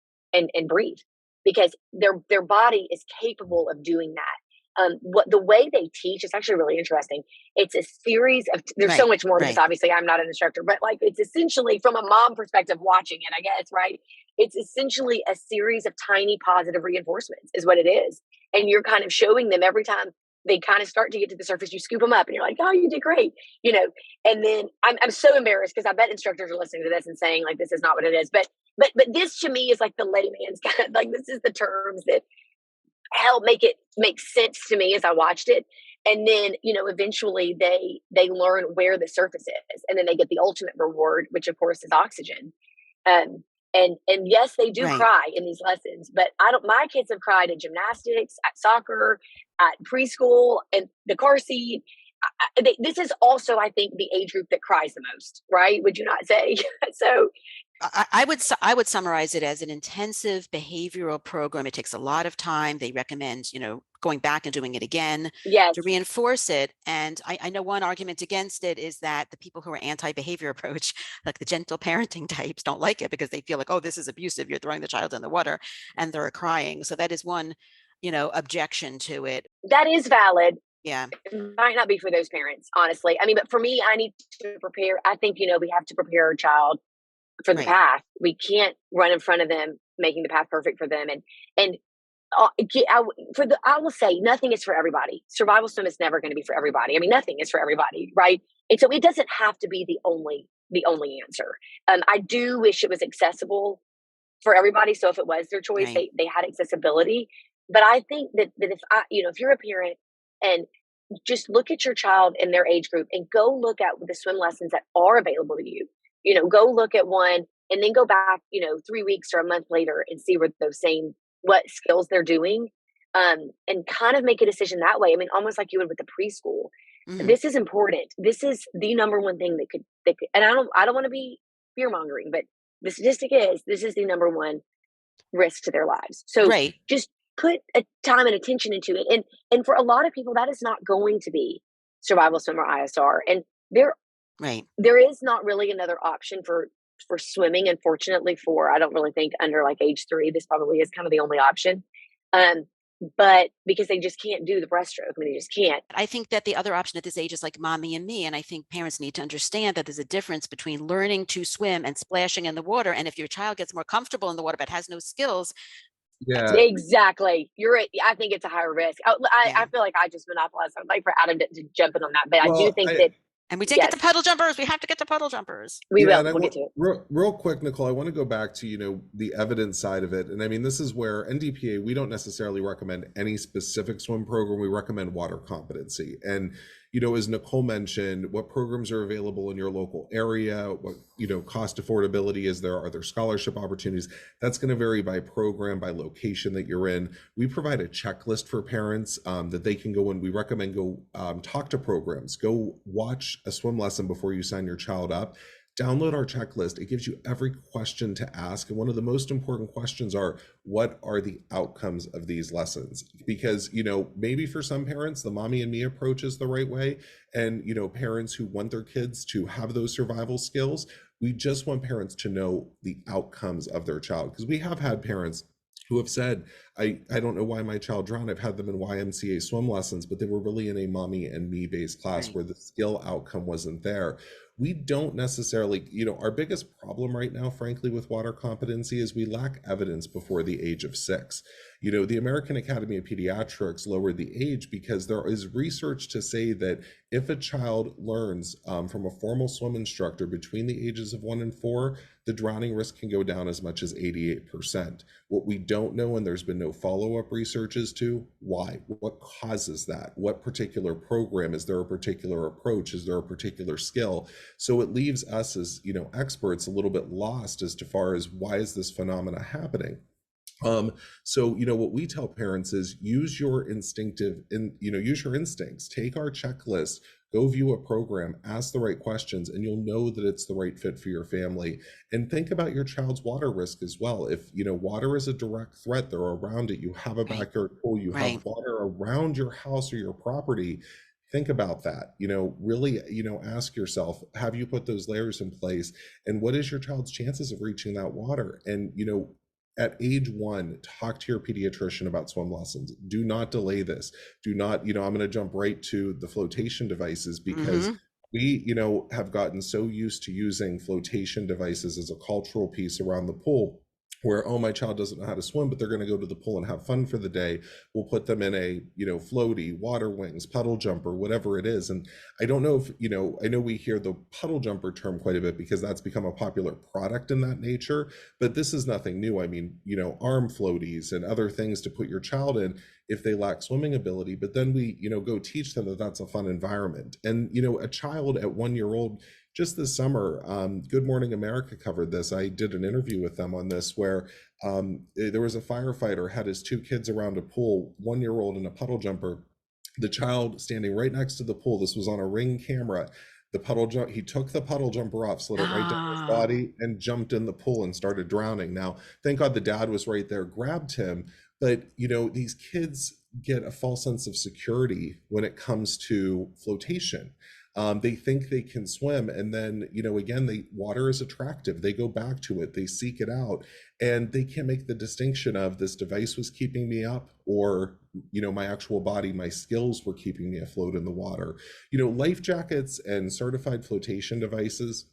breathe, because their body is capable of doing that. What the way they teach is actually really interesting. It's a series of, there's so much more to this. Obviously, I'm not an instructor, but like, it's essentially, from a mom perspective watching it, I guess, right? It's essentially a series of tiny positive reinforcements is what it is. And you're kind of showing them every time they kind of start to get to the surface, you scoop them up and you're like, oh, you did great. And then I'm so embarrassed because I bet instructors are listening to this and saying like, this is not what it is. But this to me is like the layman's kind of like, this is the terms that help make it make sense to me as I watched it. And then, eventually they learn where the surface is, and then they get the ultimate reward, which of course is oxygen. And yes, they do cry in these lessons, but my kids have cried at gymnastics, at soccer, at preschool, and the car seat. This is also, I think, the age group that cries the most, right? Would you not say? So I would summarize it as an intensive behavioral program. It takes a lot of time. They recommend, going back and doing it again to reinforce it. And I know one argument against it is that the people who are anti-behavior approach, like the gentle parenting types, don't like it because they feel like, oh, this is abusive. You're throwing the child in the water and they're crying. So that is one, objection to it. That is valid. Yeah. It might not be for those parents, honestly. I mean, but for me, I need to prepare. I think, we have to prepare our child for the path. We can't run in front of them, making the path perfect for them. And I will say, nothing is for everybody. Survival swim is never going to be for everybody. I mean, nothing is for everybody, right? And so it doesn't have to be the only answer. I do wish it was accessible for everybody. So if it was their choice, they had accessibility. But I think that if you're a parent and just look at your child in their age group and go look at the swim lessons that are available to you. Go look at one and then go back, 3 weeks or a month later and see what skills they're doing, and kind of make a decision that way. I mean, almost like you would with the preschool. Mm-hmm. This is important. This is the number one thing that could, and I don't want to be fear mongering, but the statistic is this is the number one risk to their lives. So just put a time and attention into it. And for a lot of people, that is not going to be survival swim or ISR. And there Right. There is not really another option for swimming, unfortunately. I don't really think under like age 3, this probably is kind of the only option. But because they just can't do the breaststroke. I mean, they just can't. I think that the other option at this age is like mommy and me. And I think parents need to understand that there's a difference between learning to swim and splashing in the water. And if your child gets more comfortable in the water but has no skills. Yeah. Exactly. You're right. I think it's a higher risk. Yeah. I feel like I just monopolized. I'd like for Adam to jump in on that. But I do Well, think that, And we didn't get to puddle jumpers. We have to get to puddle jumpers. we yeah, will. and We'll get to it. real quick, Nicole, I want to go back to, the evidence side of it. And I mean, this is where NDPA, we don't necessarily recommend any specific swim program. We recommend water competency. And, as Nicole mentioned, what programs are available in your local area, what, cost affordability is there, are there scholarship opportunities? That's going to vary by program, by location that you're in. We provide a checklist for parents that they can go in. We recommend go talk to programs, go watch a swim lesson before you sign your child up. Download our checklist. It gives you every question to ask. And one of the most important questions are, what are the outcomes of these lessons? Because, maybe for some parents, the mommy and me approach is the right way. And, parents who want their kids to have those survival skills, we just want parents to know the outcomes of their child. Because we have had parents who have said, I don't know why my child drowned. I've had them in YMCA swim lessons, but they were really in a mommy and me based class where the skill outcome wasn't there. We don't necessarily, our biggest problem right now, frankly, with water competency is we lack evidence before the age of 6. The American Academy of Pediatrics lowered the age because there is research to say that if a child learns from a formal swim instructor between the ages of 1 and 4, the drowning risk can go down as much as 88%. What we don't know, and there's been no follow-up research as to why, what causes that, what particular program, is there a particular approach, is there a particular skill? So it leaves us as, experts a little bit lost as to far as why is this phenomena happening? So, what we tell parents is use your instinctive and, use your instincts, take our checklist, go view a program, ask the right questions, and you'll know that it's the right fit for your family. And think about your child's water risk as well. If, water is a direct threat, they're around it, you have a backyard pool, you have water around your house or your property. Think about that, really, ask yourself, have you put those layers in place? And what is your child's chances of reaching that water? And, at age 1, talk to your pediatrician about swim lessons. Do not delay this. Do not, I'm going to jump right to the flotation devices because we, have gotten so used to using flotation devices as a cultural piece around the pool where, oh, my child doesn't know how to swim, but they're going to go to the pool and have fun for the day. We'll put them in a, floaty, water wings, puddle jumper, whatever it is. And I don't know if, I know we hear the puddle jumper term quite a bit because that's become a popular product in that nature, but this is nothing new. I mean, arm floaties and other things to put your child in if they lack swimming ability, but then we, go teach them that that's a fun environment. And, a child at 1 year old, just this summer, Good Morning America covered this. I did an interview with them on this where there was a firefighter had his 2 kids around a pool, 1 year old in a puddle jumper, the child standing right next to the pool. This was on a Ring camera. He took the puddle jumper off, slid it right down his body and jumped in the pool and started drowning. Now, thank God the dad was right there, grabbed him. But, these kids get a false sense of security when it comes to flotation. They think they can swim, and then, again, water is attractive. They go back to it, they seek it out, and they can't make the distinction of this device was keeping me up or, my actual body, my skills were keeping me afloat in the water. Life jackets and certified flotation devices,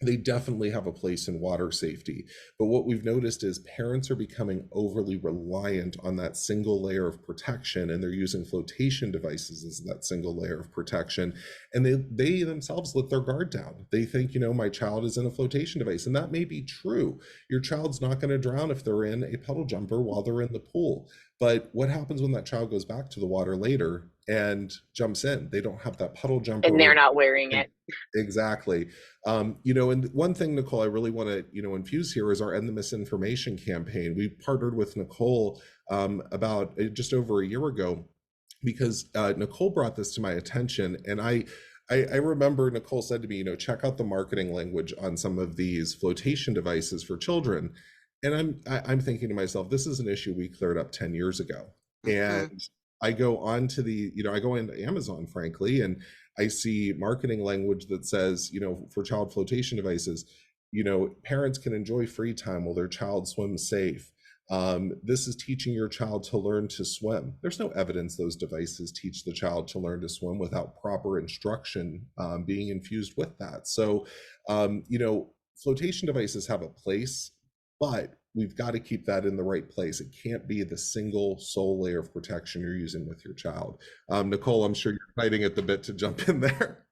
they definitely have a place in water safety. But what we've noticed is parents are becoming overly reliant on that single layer of protection, and they're using flotation devices as that single layer of protection. And they themselves let their guard down. They think, my child is in a flotation device, and that may be true. Your child's not going to drown if they're in a puddle jumper while they're in the pool. But what happens when that child goes back to the water later and jumps in? They don't have that puddle jumper. And they're not wearing it. Exactly. And one thing, Nicole, I really want to, infuse here is our End the Misinformation campaign. We partnered with Nicole about just over a year ago because Nicole brought this to my attention. And I remember Nicole said to me, check out the marketing language on some of these flotation devices for children. And I'm thinking to myself, this is an issue we cleared up 10 years ago. And I go on to I go into Amazon, frankly, and I see marketing language that says, for child flotation devices, parents can enjoy free time while their child swims safe. This is teaching your child to learn to swim. There's no evidence those devices teach the child to learn to swim without proper instruction being infused with that. So, flotation devices have a place, but we've got to keep that in the right place. It can't be the single sole layer of protection you're using with your child. Nicole, I'm sure you're fighting at the bit to jump in there.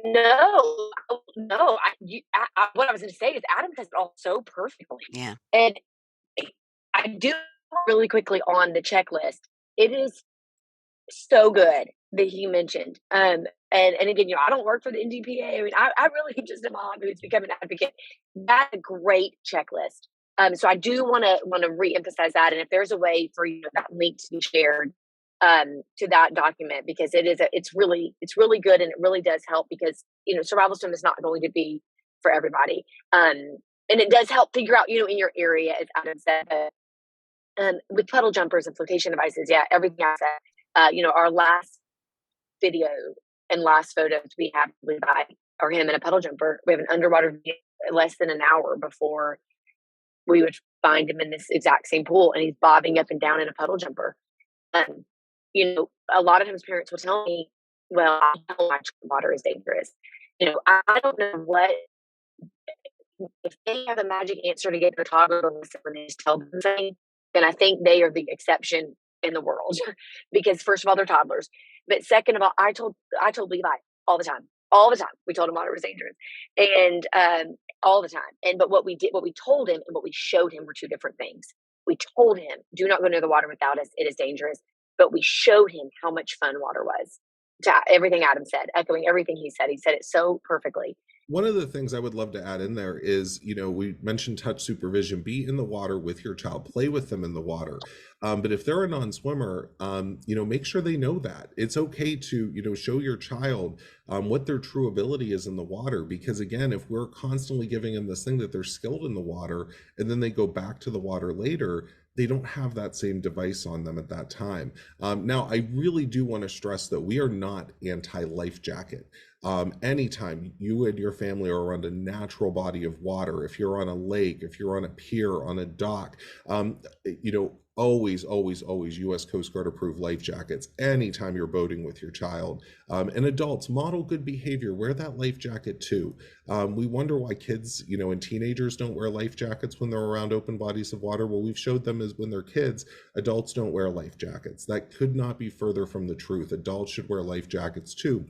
No. What I was going to say is Adam does it all so perfectly. Yeah. And I do really quickly on the checklist. It is so good that he mentioned. And again, I don't work for the NDPA. I mean, I really just am a hobby who's become an advocate. That's a great checklist. So I do want to reemphasize that. And if there's a way for that link to be shared to that document, because it's really good, and it really does help, because survival swim is not going to be for everybody. And it does help figure out in your area, as Adam said, with puddle jumpers and flotation devices. Yeah, everything I said. Our last video and last photos we have are him in a puddle jumper. We have an underwater video less than an hour before we would find him in this exact same pool, and he's bobbing up and down in a puddle jumper. A lot of times parents will tell me, well, I don't watch water is dangerous. I don't know if they have a magic answer to get their toddler to listen when they just tell them something, then I think they are the exception in the world. Because first of all, they're toddlers. But second of all, I told Levi all the time. We told him water was dangerous. And all the time. But what we told him and what we showed him were two different things. We told him, do not go near the water without us. It is dangerous. But we showed him how much fun water was. To everything Adam said, echoing everything he said. He said it so perfectly. One of the things I would love to add in there is, we mentioned touch supervision. Be in the water with your child, play with them in the water. But if they're a non-swimmer, make sure they know that. It's okay to, show your child what their true ability is in the water. Because again, if we're constantly giving them this thing that they're skilled in the water, and then they go back to the water later, they don't have that same device on them at that time. Now, I really do want to stress that we are not anti-life jacket. Anytime you and your family are around a natural body of water, if you're on a lake, if you're on a pier, on a dock, always U.S. Coast Guard approved life jackets anytime you're boating with your child. And adults, model good behavior, wear that life jacket too. We wonder why kids, and teenagers don't wear life jackets when they're around open bodies of water. Well, we've showed them is when they're kids, adults don't wear life jackets. That could not be further from the truth. Adults should wear life jackets too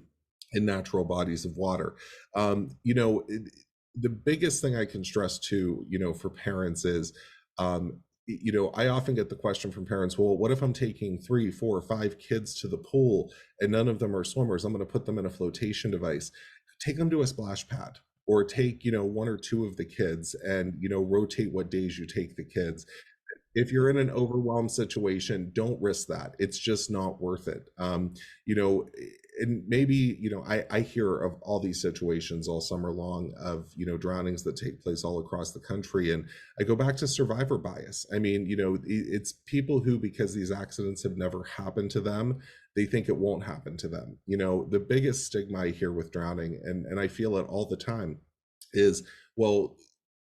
in natural bodies of water. The biggest thing I can stress too, for parents is, I often get the question from parents, well, what if I'm taking 3, 4, 5 kids to the pool and none of them are swimmers? I'm going to put them in a flotation device. Take them to a splash pad, or take, 1 or 2 of the kids and, rotate what days you take the kids. If you're in an overwhelmed situation, don't risk that. It's just not worth it. And maybe, I hear of all these situations all summer long of, drownings that take place all across the country. And I go back to survivor bias. I mean, it's people who, because these accidents have never happened to them, they think it won't happen to them. The biggest stigma I hear with drowning, and I feel it all the time, is, well,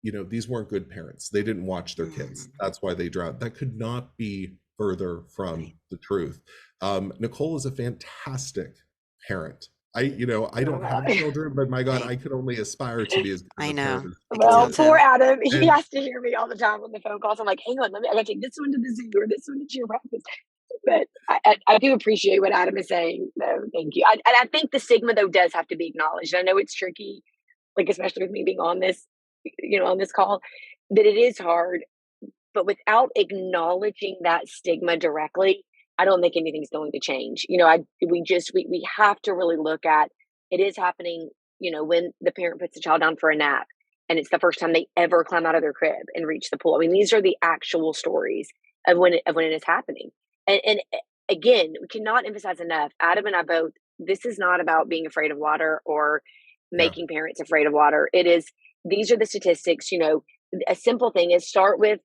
these weren't good parents. They didn't watch their kids. That's why they drowned. That could not be further from the truth. Nicole is a fantastic parent. I don't have children, but my God, I could only aspire to be as good I a know. parent. Well, poor Adam. He has to hear me all the time on the phone calls. I'm like, hang on, I gotta take this one to the zoo or this one to cheer practice. But I do appreciate what Adam is saying, though. Thank you. I think the stigma, though, does have to be acknowledged. I know it's tricky, like especially with me being on this, on this call, that it is hard. But without acknowledging that stigma directly, I don't think anything's going to change. We have to really look at it is happening, when the parent puts the child down for a nap and it's the first time they ever climb out of their crib and reach the pool. I mean, these are the actual stories of when it is happening. And again, we cannot emphasize enough, Adam and I both, this is not about being afraid of water or making parents afraid of water. It is, these are the statistics. A simple thing is start with,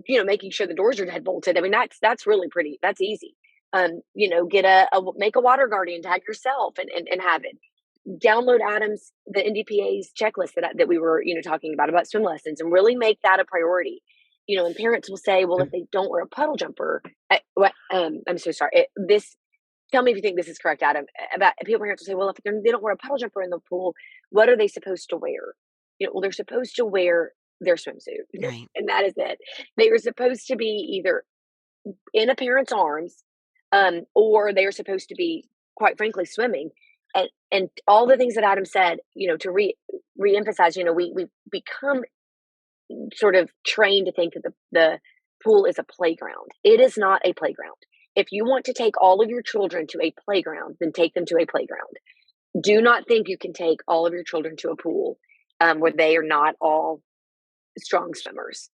making sure the doors are dead bolted. I mean, that's really pretty. That's easy. Make a water guardian tag yourself and have it. Download the NDPA's checklist that we were, talking about swim lessons, and really make that a priority. And parents will say, well, if they don't wear a puddle jumper, I'm so sorry. Tell me if you think this is correct, Adam. Parents will say, well, if they don't wear a puddle jumper in the pool, what are they supposed to wear? Well, they're supposed to wear their swimsuit, Right. and that is it. They are supposed to be either in a parent's arms, or they are supposed to be, quite frankly, swimming. And all the things that Adam said, to reemphasize, we become sort of trained to think that the pool is a playground. It is not a playground. If you want to take all of your children to a playground, then take them to a playground. Do not think you can take all of your children to a pool where they are not all strong swimmers.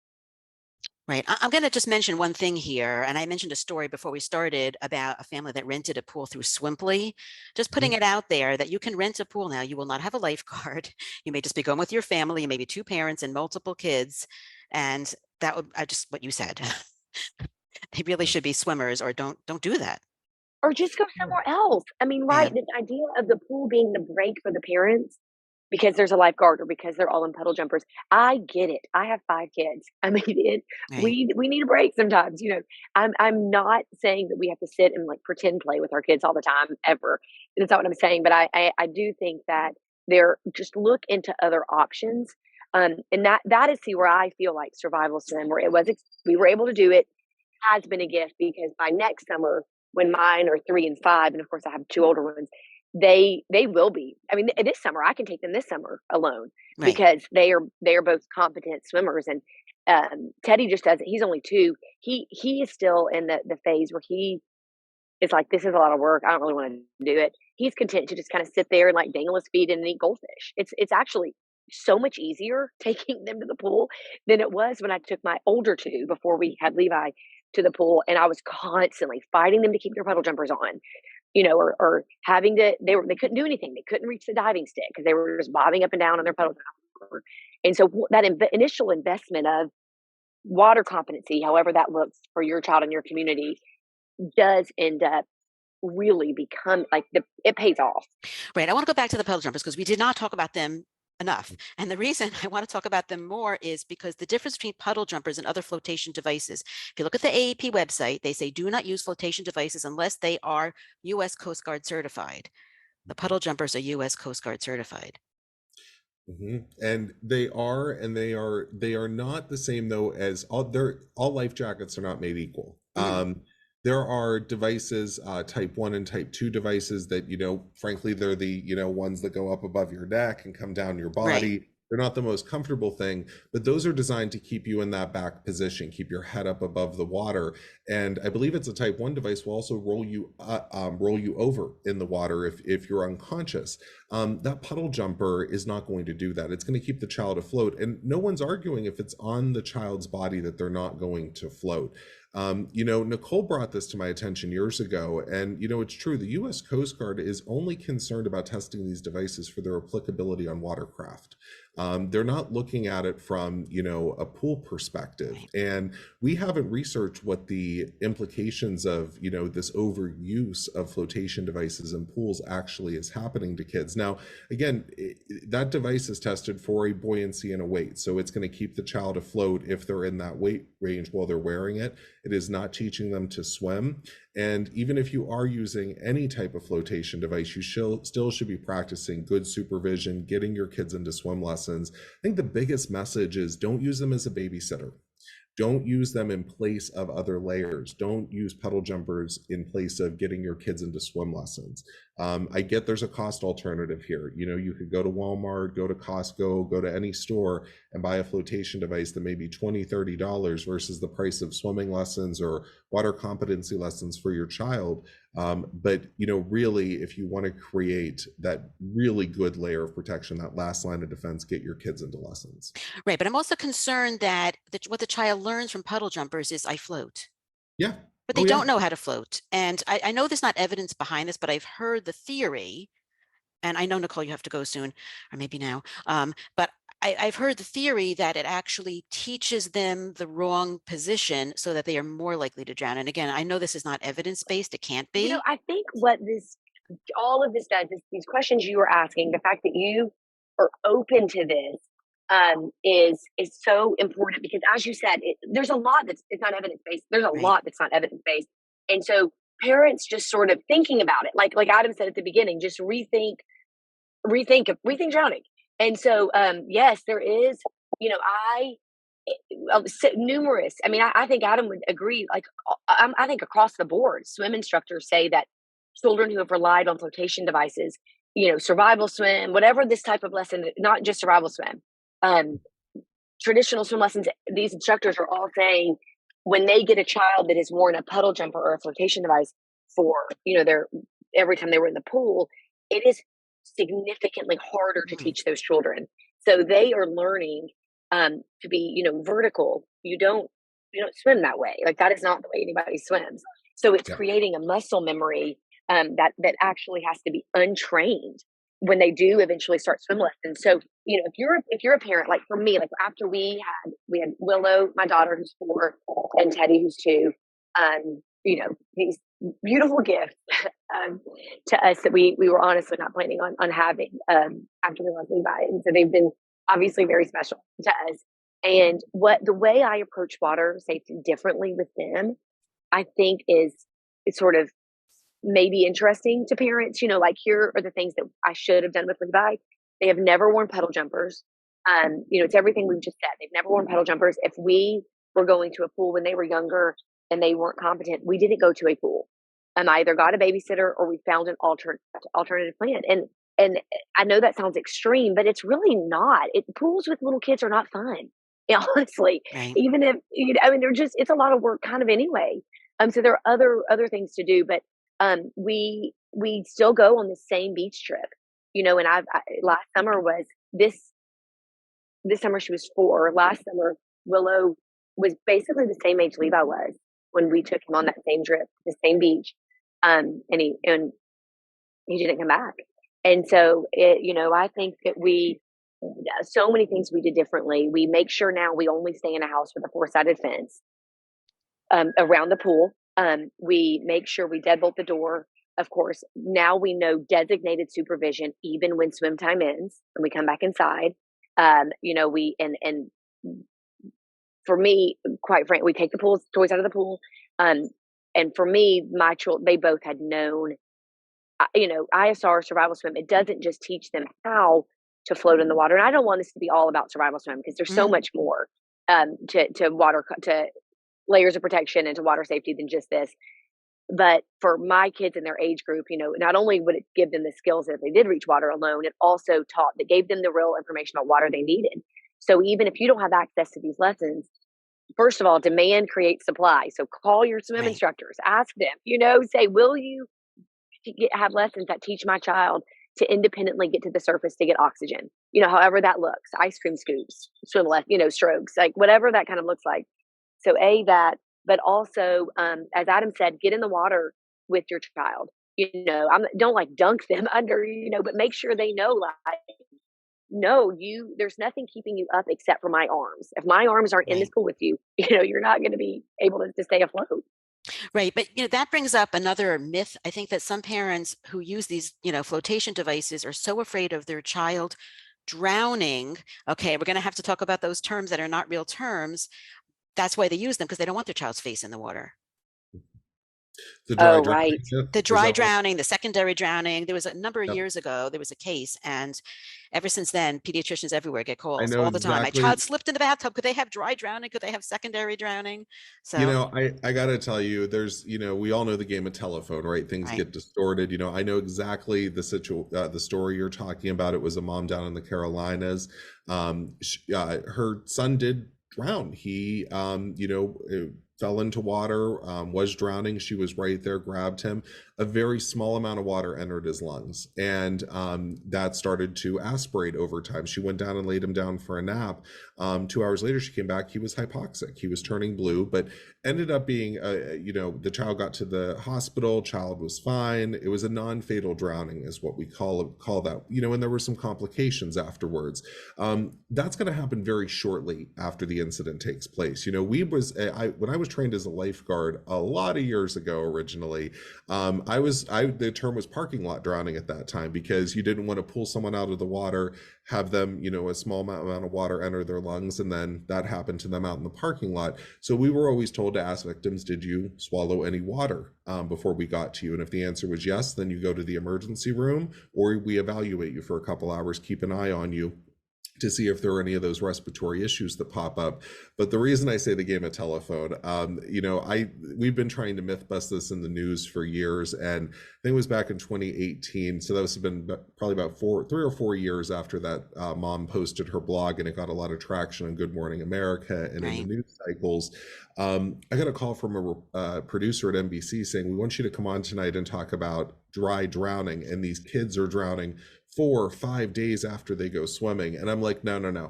Right. I'm going to just mention one thing here. And I mentioned a story before we started about a family that rented a pool through Swimply. Just putting it out there that you can rent a pool now. You will not have a lifeguard. You may just be going with your family, maybe 2 parents and multiple kids. And that would, just what you said. They really should be swimmers, or don't do that. Or just go somewhere else. I mean, right. The idea of the pool being the break for the parents because there's a lifeguard or because they're all in puddle jumpers. I get it. I have 5 kids. I mean, we need a break sometimes. I'm not saying that we have to sit and like pretend play with our kids all the time ever. That's not what I'm saying. But I do think that just look into other options. And that is where I feel like survival swim, where we were able to do it, has been a gift, because by next summer, when mine are 3 and 5, and of course I have 2 older ones, they will be. I mean, this summer I can take them this summer alone, because they are both competent swimmers. And Teddy just does it. He's only 2. He is still in the phase where he is like, this is a lot of work. I don't really want to do it. He's content to just kind of sit there and like dangle his feet and eat goldfish. It's actually so much easier taking them to the pool than it was when I took my older 2 before we had Levi to the pool, and I was constantly fighting them to keep their puddle jumpers on, or having to, they couldn't do anything. They couldn't reach the diving stick because they were just bobbing up and down on their puddle jumper. And so that initial investment of water competency, however that looks for your child in your community, does end up really become like it pays off. Right. I want to go back to the puddle jumpers because we did not talk about them enough. And the reason I want to talk about them more is because the difference between puddle jumpers and other flotation devices, if you look at the AAP website, they say do not use flotation devices unless they are U.S. Coast Guard certified. The puddle jumpers are U.S. Coast Guard certified. And they are not the same though as all life jackets are not made equal. There are devices, type 1 and type 2 devices that, frankly, they're the, ones that go up above your neck and come down your body. Right. They're not the most comfortable thing, but those are designed to keep you in that back position, keep your head up above the water. And I believe it's a type 1 device will also roll you over in the water if you're unconscious. That puddle jumper is not going to do that. It's going to keep the child afloat. And no one's arguing if it's on the child's body that they're not going to float. Nicole brought this to my attention years ago, and it's true. The U.S. Coast Guard is only concerned about testing these devices for their applicability on watercraft. They're not looking at it from, a pool perspective. And we haven't researched what the implications of, this overuse of flotation devices in pools actually is happening to kids. Now, again, that device is tested for a buoyancy and a weight. So it's going to keep the child afloat if they're in that weight range while they're wearing it. It is not teaching them to swim. And even if you are using any type of flotation device, you still should be practicing good supervision, getting your kids into swim lessons. I think the biggest message is don't use them as a babysitter. Don't use them in place of other layers. Don't use puddle jumpers in place of getting your kids into swim lessons. I get there's a cost alternative here. You could go to Walmart, go to Costco, go to any store and buy a flotation device that may be $20, $30 versus the price of swimming lessons or water competency lessons for your child. But really, if you want to create that really good layer of protection, that last line of defense, get your kids into lessons. Right. But I'm also concerned that what the child learns from puddle jumpers is I float. Yeah. But they don't know how to float. And I know there's not evidence behind this, but I've heard the theory, and I know, Nicole, you have to go soon, or maybe now. But I've heard the theory that it actually teaches them the wrong position so that they are more likely to drown. And again, I know this is not evidence-based. It can't be. I think what all of this does is these questions you were asking, the fact that you are open to this is so important, because as you said, there's a lot it's not evidence-based. There's a lot that's not evidence-based. And so parents just sort of thinking about it, like Adam said at the beginning, just rethink drowning. And so, yes, there is, numerous. I mean, I think Adam would agree. Like, I think across the board, swim instructors say that children who have relied on flotation devices, survival swim, whatever this type of lesson, not just survival swim, traditional swim lessons, these instructors are all saying when they get a child that has worn a puddle jumper or a flotation device for, every time they were in the pool, it is significantly harder to teach those children. So they are learning to be, vertical. You don't swim that way. Like, that is not the way anybody swims. So it's creating a muscle memory that actually has to be untrained when they do eventually start swim lessons. So, if you're a parent, like for me, like after we had Willow, my daughter who's 4, and Teddy who's 2, these beautiful gifts to us that we were honestly not planning on having after we lost Levi. And so they've been obviously very special to us. And the way I approach water safety differently with them, I think it's sort of maybe interesting to parents. Like, here are the things that I should have done with Levi. They have never worn puddle jumpers. It's everything we've just said. They've never worn puddle jumpers. If we were going to a pool when they were younger and they weren't competent, we didn't go to a pool. I either got a babysitter or we found an alternative plan. And I know that sounds extreme, but it's really not. Pools with little kids are not fun. Yeah, honestly, even if they're just, it's a lot of work kind of anyway. So there are other things to do, but we still go on the same beach trip, and last summer was this summer she was 4. Last summer Willow was basically the same age Levi was when we took him on that same trip, the same beach, and he didn't come back. And so I think that so many things we did differently. We make sure now we only stay in a house with a 4-sided fence around the pool. We make sure we deadbolt the door. Of course, now we know designated supervision even when swim time ends and we come back inside. For me, quite frankly, we take the toys out of the pool. And for me, my children, they both had known, ISR, survival swim. It doesn't just teach them how to float in the water. And I don't want this to be all about survival swim, because there's so much more to layers of protection and to water safety than just this. But for my kids in their age group, not only would it give them the skills that if they did reach water alone, it also gave them the real information about water they needed. So even if you don't have access to these lessons, first of all, demand creates supply. So call your swim instructors, ask them, say, will you have lessons that teach my child to independently get to the surface to get oxygen? However that looks, ice cream scoops, swim strokes, like whatever that kind of looks like. So that, but also, as Adam said, get in the water with your child. Don't like dunk them under, but make sure they know, like, no, there's nothing keeping you up except for my arms. If my arms aren't in this pool with you, you're not going to be able to stay afloat. Right. But, that brings up another myth. I think that some parents who use these, flotation devices are so afraid of their child drowning. Okay, we're going to have to talk about those terms that are not real terms. That's why they use them, because they don't want their child's face in the water. The dry drowning. The dry drowning, the secondary drowning. There was a number of years ago, there was a case, and ever since then, pediatricians everywhere get calls all the time. My child slipped in the bathtub. Could they have dry drowning? Could they have secondary drowning? So I got to tell you, there's we all know the game of telephone, right? Things get distorted. I know exactly the story you're talking about. It was a mom down in the Carolinas. Her son did drown. He fell into water, was drowning. She was right there, grabbed him. A very small amount of water entered his lungs, and that started to aspirate over time. She went down and laid him down for a nap. 2 hours later, she came back. He was hypoxic. He was turning blue, but ended up being, the child got to the hospital. Child was fine. It was a non-fatal drowning, is what we call that. And there were some complications afterwards. That's going to happen very shortly after the incident takes place. When I was trained as a lifeguard a lot of years ago originally, the term was parking lot drowning at that time, because you didn't want to pull someone out of the water, have them, a small amount of water enter their lungs, and then that happened to them out in the parking lot. So we were always told to ask victims, did you swallow any water before we got to you? And if the answer was yes, then you go to the emergency room, or we evaluate you for a couple hours, keep an eye on you to see if there are any of those respiratory issues that pop up. But the reason I say the game of telephone, we've been trying to myth bust this in the news for years, and I think it was back in 2018. So that was been probably about 3 or 4 years after that mom posted her blog, and it got a lot of traction on Good Morning America and in the news cycles. I got a call from a producer at NBC saying, we want you to come on tonight and talk about dry drowning, and these kids are drowning 4 or 5 days after they go swimming. And I'm like, no.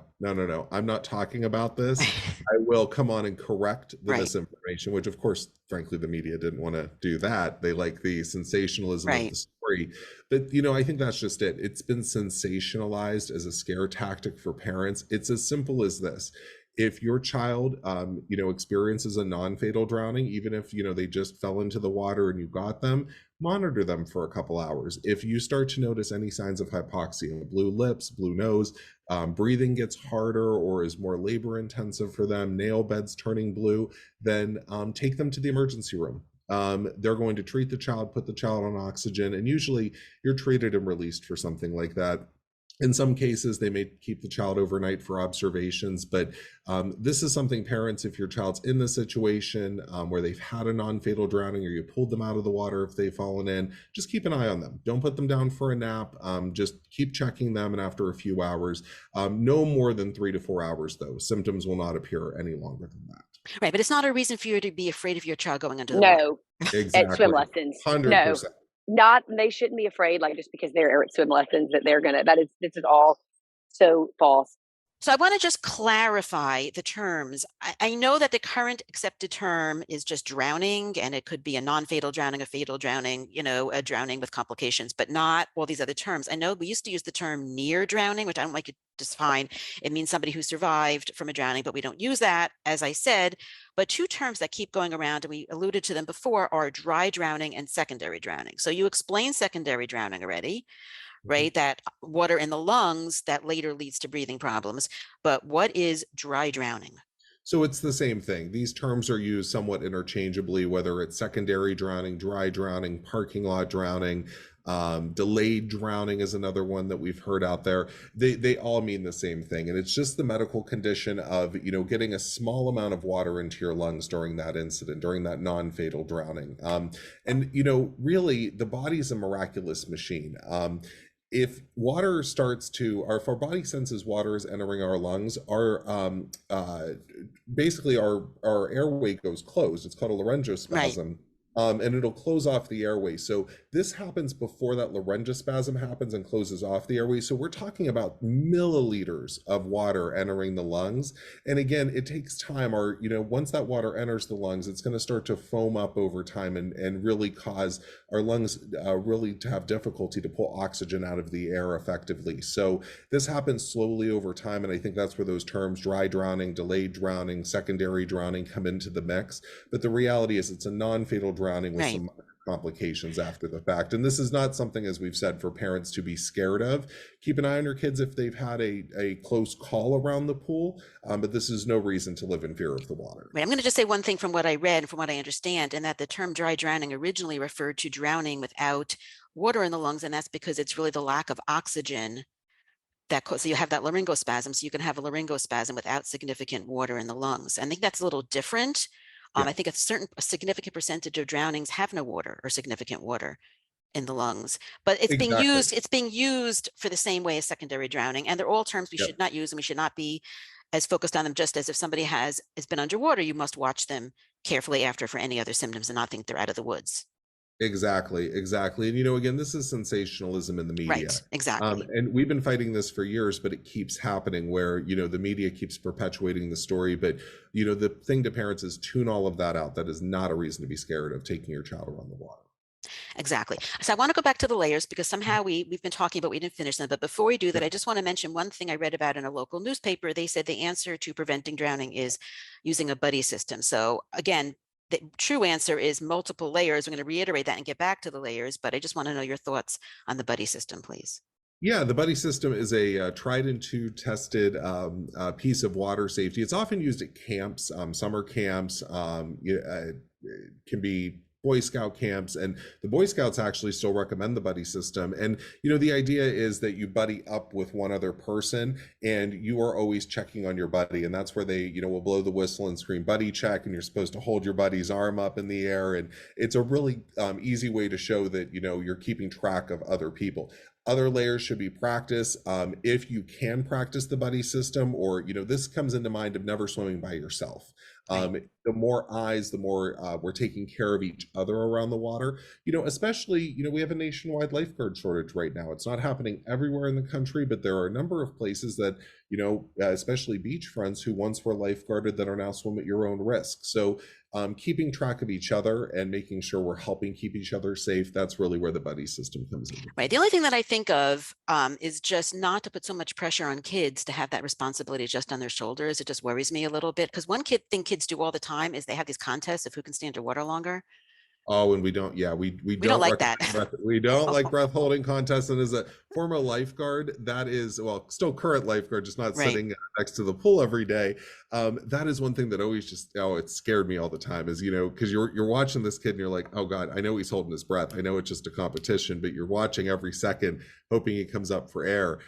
I'm not talking about this. I will come on and correct the misinformation, which of course, frankly, the media didn't want to do that. They like the sensationalism of the story. But, I think that's just it. It's been sensationalized as a scare tactic for parents. It's as simple as this. If your child, experiences a non-fatal drowning, even if, they just fell into the water and you got them, monitor them for a couple hours. If you start to notice any signs of hypoxia, blue lips, blue nose, breathing gets harder or is more labor intensive for them, nail beds turning blue, then take them to the emergency room. They're going to treat the child, put the child on oxygen, and usually you're treated and released for something like that. In some cases, they may keep the child overnight for observations, but this is something parents, if your child's in the situation where they've had a non-fatal drowning, or you pulled them out of the water if they've fallen in, just keep an eye on them. Don't put them down for a nap. Just keep checking them, and after a few hours, no more than 3 to 4 hours, though. Symptoms will not appear any longer than that. Right, but it's not a reason for you to be afraid of your child going under the water. No, exactly. At swim lessons. 100%. No. They shouldn't be afraid, just because they're at swim lessons, that this is all so false. So I want to just clarify the terms. I know that the current accepted term is just drowning, and it could be a non-fatal drowning, a fatal drowning, a drowning with complications, but not all these other terms. I know we used to use the term near drowning, which I don't like to define. It means somebody who survived from a drowning, but we don't use that, as I said. But two terms that keep going around, and we alluded to them before, are dry drowning and secondary drowning. So you explained secondary drowning already, right? That water in the lungs that later leads to breathing problems. But what is dry drowning? So it's the same thing. These terms are used somewhat interchangeably, whether it's secondary drowning, dry drowning, parking lot drowning, delayed drowning is another one that we've heard out there. They all mean the same thing. And it's just the medical condition of, getting a small amount of water into your lungs during that incident, during that non-fatal drowning. Really, the body's a miraculous machine. If water starts to, or if our body senses water is entering our lungs, basically our airway goes closed. It's called a laryngospasm. Right. And it'll close off the airway. So this happens before that laryngospasm happens and closes off the airway. So we're talking about milliliters of water entering the lungs. And again, it takes time, or, once that water enters the lungs, it's going to start to foam up over time and really cause our lungs really to have difficulty to pull oxygen out of the air effectively. So this happens slowly over time. And I think that's where those terms dry drowning, delayed drowning, secondary drowning come into the mix. But the reality is it's a non-fatal drowning with some complications after the fact. And this is not something, as we've said, for parents to be scared of. Keep an eye on your kids if they've had a close call around the pool, but this is no reason to live in fear of the water. Right. I'm going to just say one thing from what I read and from what I understand, and that the term dry drowning originally referred to drowning without water in the lungs, and that's because it's really the lack of oxygen so you have that laryngospasm, so you can have a laryngospasm without significant water in the lungs. I think that's a little different. I think a significant percentage of drownings have no water or significant water in the lungs, but it's being used for the same way as secondary drowning. And they're all terms we should not use, and we should not be as focused on them just as if somebody has been underwater, you must watch them carefully after for any other symptoms and not think they're out of the woods. Exactly, exactly. And, again, this is sensationalism in the media. Right, exactly. And we've been fighting this for years, but it keeps happening where, the media keeps perpetuating the story. But, the thing to parents is tune all of that out. That is not a reason to be scared of taking your child around the water. Exactly. So I want to go back to the layers because somehow we've been talking, but we didn't finish them. But before we do that, I just want to mention one thing I read about in a local newspaper. They said the answer to preventing drowning is using a buddy system. So again, the true answer is multiple layers. I'm going to reiterate that and get back to the layers, but I just want to know your thoughts on the buddy system, please. Yeah, the buddy system is a tried and true tested piece of water safety. It's often used at camps, summer camps, it can be Boy Scout camps, and the Boy Scouts actually still recommend the buddy system. And, the idea is that you buddy up with one other person and you are always checking on your buddy. And that's where they, will blow the whistle and scream buddy check. And you're supposed to hold your buddy's arm up in the air. And it's a really easy way to show that, you're keeping track of other people. Other layers should be practice. If you can practice the buddy system, or, this comes into mind of never swimming by yourself. The more eyes, the more we're taking care of each other around the water, especially, we have a nationwide lifeguard shortage right now. It's not happening everywhere in the country, but there are a number of places that, especially beachfronts who once were lifeguarded that are now swim at your own risk. So keeping track of each other and making sure we're helping keep each other safe, that's really where the buddy system comes in. Right. The only thing that I think of is just not to put so much pressure on kids to have that responsibility just on their shoulders. It just worries me a little bit because one thing kids do all the time is they have these contests of who can stay underwater longer. Oh, and we don't like that. We don't like breath holding contests. And as a former lifeguard, that is, well, still current lifeguard, just not sitting next to the pool every day. That is one thing that always it scared me all the time is, because you're watching this kid and you're like, oh God, I know he's holding his breath. I know it's just a competition, but you're watching every second, hoping he comes up for air.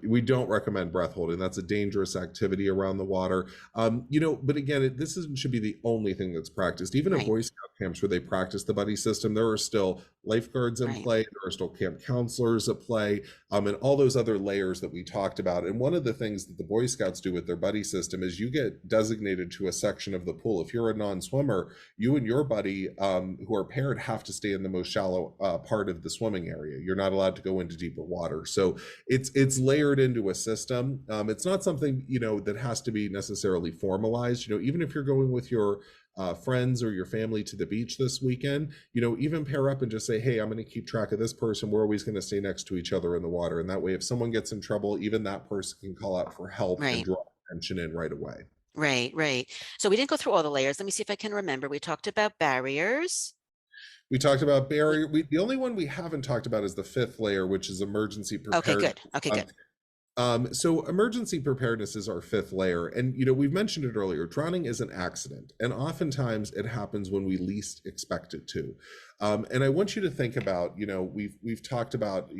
We don't recommend breath holding. That's a dangerous activity around the water. But again, should be the only thing that's practiced. Even at Boy Scout camps where they practice the buddy system, there are still lifeguards in play. There are still camp counselors at play, and all those other layers that we talked about. And one of the things that the Boy Scouts do with their buddy system is you get designated to a section of the pool. If you're a non-swimmer, you and your buddy who are paired have to stay in the most shallow part of the swimming area. You're not allowed to go into deeper water. So it's layered into a system. It's not something, that has to be necessarily formalized. Even if you're going with your friends or your family to the beach this weekend, even pair up and just say, hey, I'm going to keep track of this person. We're always going to stay next to each other in the water. And that way, if someone gets in trouble, even that person can call out for help and draw attention in right away. Right. So we didn't go through all the layers. Let me see if I can remember. We talked about barriers. We talked about barrier. The only one we haven't talked about is the fifth layer, which is emergency preparedness. Okay, good. So emergency preparedness is our fifth layer. And, we've mentioned it earlier, drowning is an accident. And oftentimes it happens when we least expect it to. And I want you to think about, we've talked about,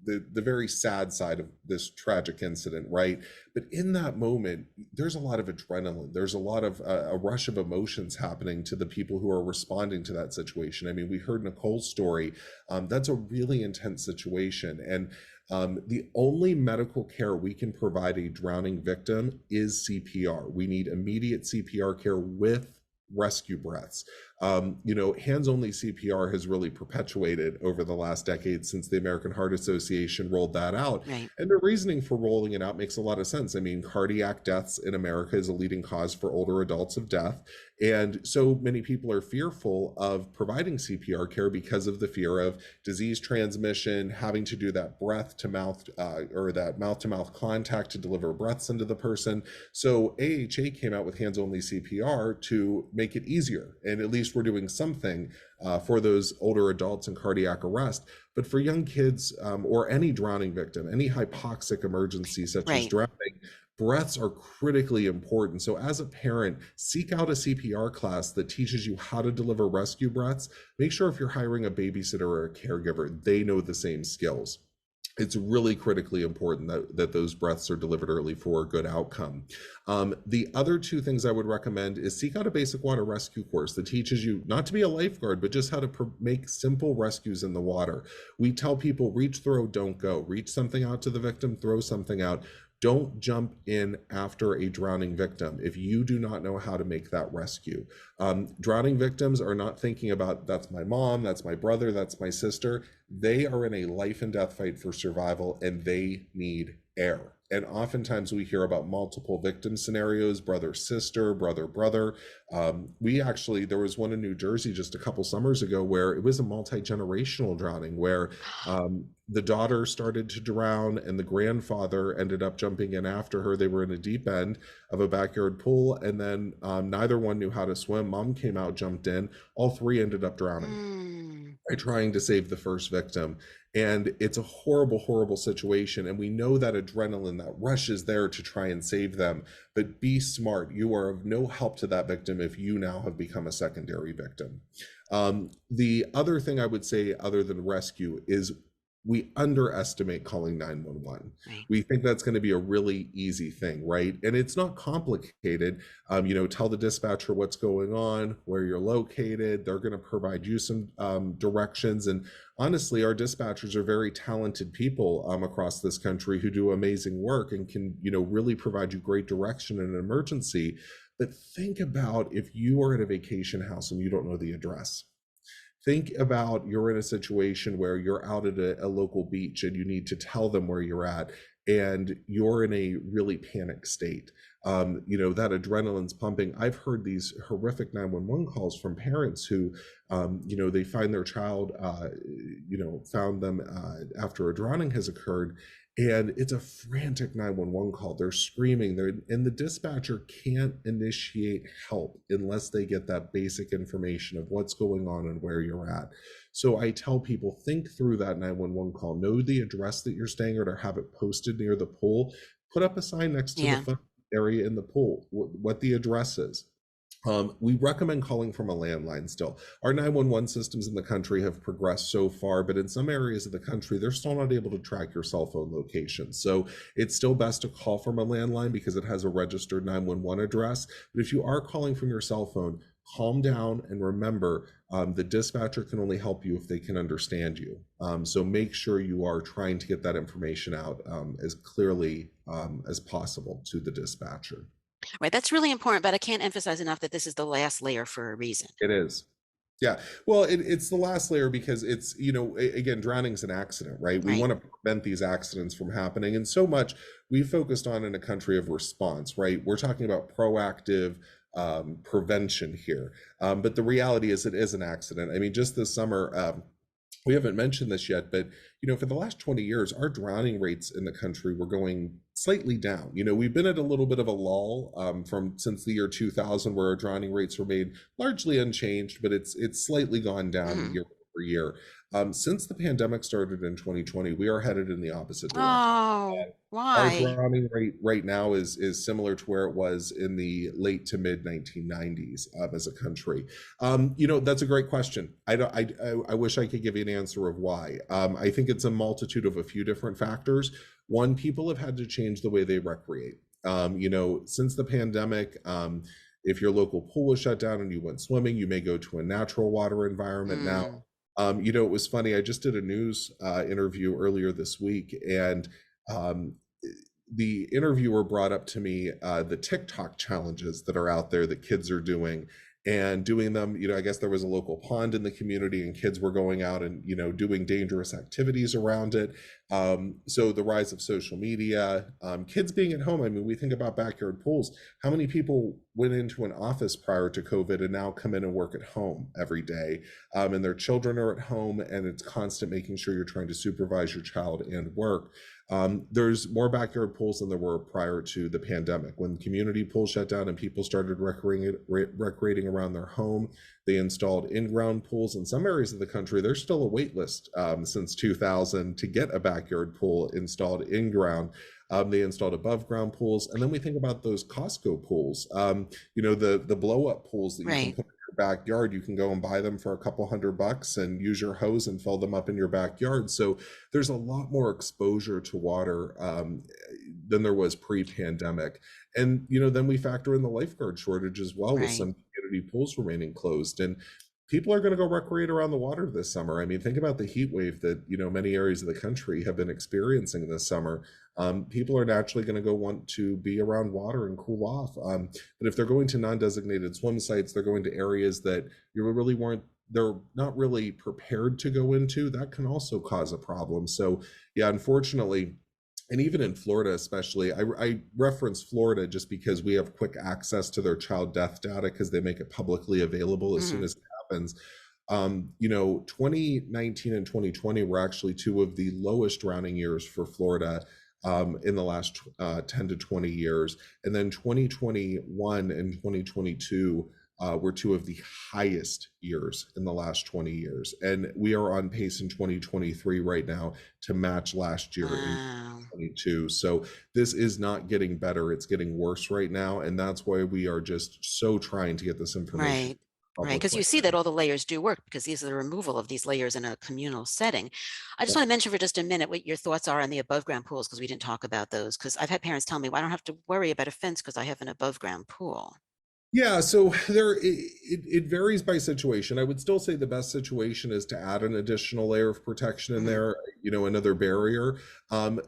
the very sad side of this tragic incident, right? But in that moment, there's a lot of adrenaline. There's a lot of a rush of emotions happening to the people who are responding to that situation. I mean, we heard Nicole's story. That's a really intense situation. And the only medical care we can provide a drowning victim is CPR. We need immediate CPR care with rescue breaths. Hands-only CPR has really perpetuated over the last decade since the American Heart Association rolled that out. Right. And the reasoning for rolling it out makes a lot of sense. I mean, cardiac deaths in America is a leading cause for older adults of death. And so many people are fearful of providing CPR care because of the fear of disease transmission, having to do that breath to mouth or that mouth to mouth contact to deliver breaths into the person. So AHA came out with hands-only CPR to make it easier. And at least we're doing something for those older adults in cardiac arrest. But for young kids or any drowning victim, any hypoxic emergency such as drowning, breaths are critically important. So as a parent, seek out a CPR class that teaches you how to deliver rescue breaths. Make sure if you're hiring a babysitter or a caregiver, they know the same skills. It's really critically important that those breaths are delivered early for a good outcome. The other two things I would recommend is seek out a basic water rescue course that teaches you not to be a lifeguard, but just how to make simple rescues in the water. We tell people reach, throw, don't go. Reach something out to the victim, throw something out. Don't jump in after a drowning victim if you do not know how to make that rescue. Drowning victims are not thinking about, that's my mom, that's my brother, that's my sister. They are in a life and death fight for survival, and they need air. And oftentimes we hear about multiple victim scenarios, brother, sister, brother, brother. There was one in New Jersey just a couple summers ago where it was a multi-generational drowning where the daughter started to drown and the grandfather ended up jumping in after her. They were in a deep end of a backyard pool, and then neither one knew how to swim. Mom came out, jumped in. All three ended up drowning by trying to save the first victim. And it's a horrible, horrible situation. And we know that adrenaline, that rush is there to try and save them. But be smart. You are of no help to that victim if you now have become a secondary victim. The other thing I would say, other than rescue, is we underestimate calling 911. Right. We think that's going to be a really easy thing, right? And it's not complicated. Tell the dispatcher what's going on, where you're located. They're going to provide you some directions. And honestly, our dispatchers are very talented people across this country who do amazing work and can, really provide you great direction in an emergency. But think about if you are at a vacation house and you don't know the address. Think about you're in a situation where you're out at a local beach and you need to tell them where you're at and you're in a really panic state. That adrenaline's pumping. I've heard these horrific 911 calls from parents who, they find their child, found them after a drowning has occurred. And it's a frantic 911 call. They're screaming, and the dispatcher can't initiate help unless they get that basic information of what's going on and where you're at. So I tell people, think through that 911 call, know the address that you're staying at or have it posted near the pool, put up a sign next to the phone area in the pool, what the address is. We recommend calling from a landline still. Our 911 systems in the country have progressed so far, but in some areas of the country, they're still not able to track your cell phone location. So it's still best to call from a landline because it has a registered 911 address. But if you are calling from your cell phone, calm down and remember the dispatcher can only help you if they can understand you. So make sure you are trying to get that information out as clearly as possible to the dispatcher. Right. That's really important, but I can't emphasize enough that this is the last layer for a reason. It is. Yeah. Well, it's the last layer because it's, again, drowning's an accident, right? We want to prevent these accidents from happening. And so much we focused on in a country of response, right? We're talking about proactive prevention here. But the reality is it is an accident. I mean, just this summer, we haven't mentioned this yet, but for the last 20 years, our drowning rates in the country were going slightly down. We've been at a little bit of a lull since the year 2000, where our drowning rates were made largely unchanged, but it's slightly gone down year over year. Since the pandemic started in 2020, we are headed in the opposite direction. Oh, why? Our drowning rate right now is similar to where it was in the late to mid 1990s as a country. That's a great question. I wish I could give you an answer of why. I think it's a multitude of a few different factors. One, people have had to change the way they recreate. Since the pandemic, if your local pool was shut down and you went swimming, you may go to a natural water environment now. It was funny. I just did a news interview earlier this week, and the interviewer brought up to me the TikTok challenges that are out there that kids are doing them. I guess there was a local pond in the community and kids were going out and, doing dangerous activities around it. So the rise of social media, kids being at home. I mean, we think about backyard pools. How many people went into an office prior to COVID and now come in and work at home every day? And their children are at home, and it's constant making sure you're trying to supervise your child and work. There's more backyard pools than there were prior to the pandemic. When community pools shut down and people started recreating around their home, they installed in-ground pools. In some areas of the country, there's still a wait list since 2000 to get a backyard pool installed in-ground. They installed above ground pools. And then we think about those Costco pools, the blow up pools that you can put in your backyard. You can go and buy them for a couple $100 and use your hose and fill them up in your backyard. So there's a lot more exposure to water than there was pre-pandemic. And, then we factor in the lifeguard shortage as well, with some community pools remaining closed. And people are going to go recreate around the water this summer. I mean, think about the heat wave that, many areas of the country have been experiencing this summer. People are naturally going to go want to be around water and cool off. But if they're going to non-designated swim sites, they're going to areas that they're not really prepared to go into. That can also cause a problem. So yeah, unfortunately, and even in Florida, especially, I reference Florida just because we have quick access to their child death data because they make it publicly available as soon as it happens. 2019 and 2020 were actually two of the lowest drowning years for Florida in the last 10 to 20 years. And then 2021 and 2022 were two of the highest years in the last 20 years. And we are on pace in 2023 right now to match last year in 2022. So this is not getting better. It's getting worse right now. And that's why we are just so trying to get this information. Right, because you see that all the layers do work because these are the removal of these layers in a communal setting. I just want to mention for just a minute what your thoughts are on the above ground pools, because we didn't talk about those, because I've had parents tell me, well, I don't have to worry about a fence because I have an above ground pool. Yeah, so it varies by situation. I would still say the best situation is to add an additional layer of protection in there, another barrier.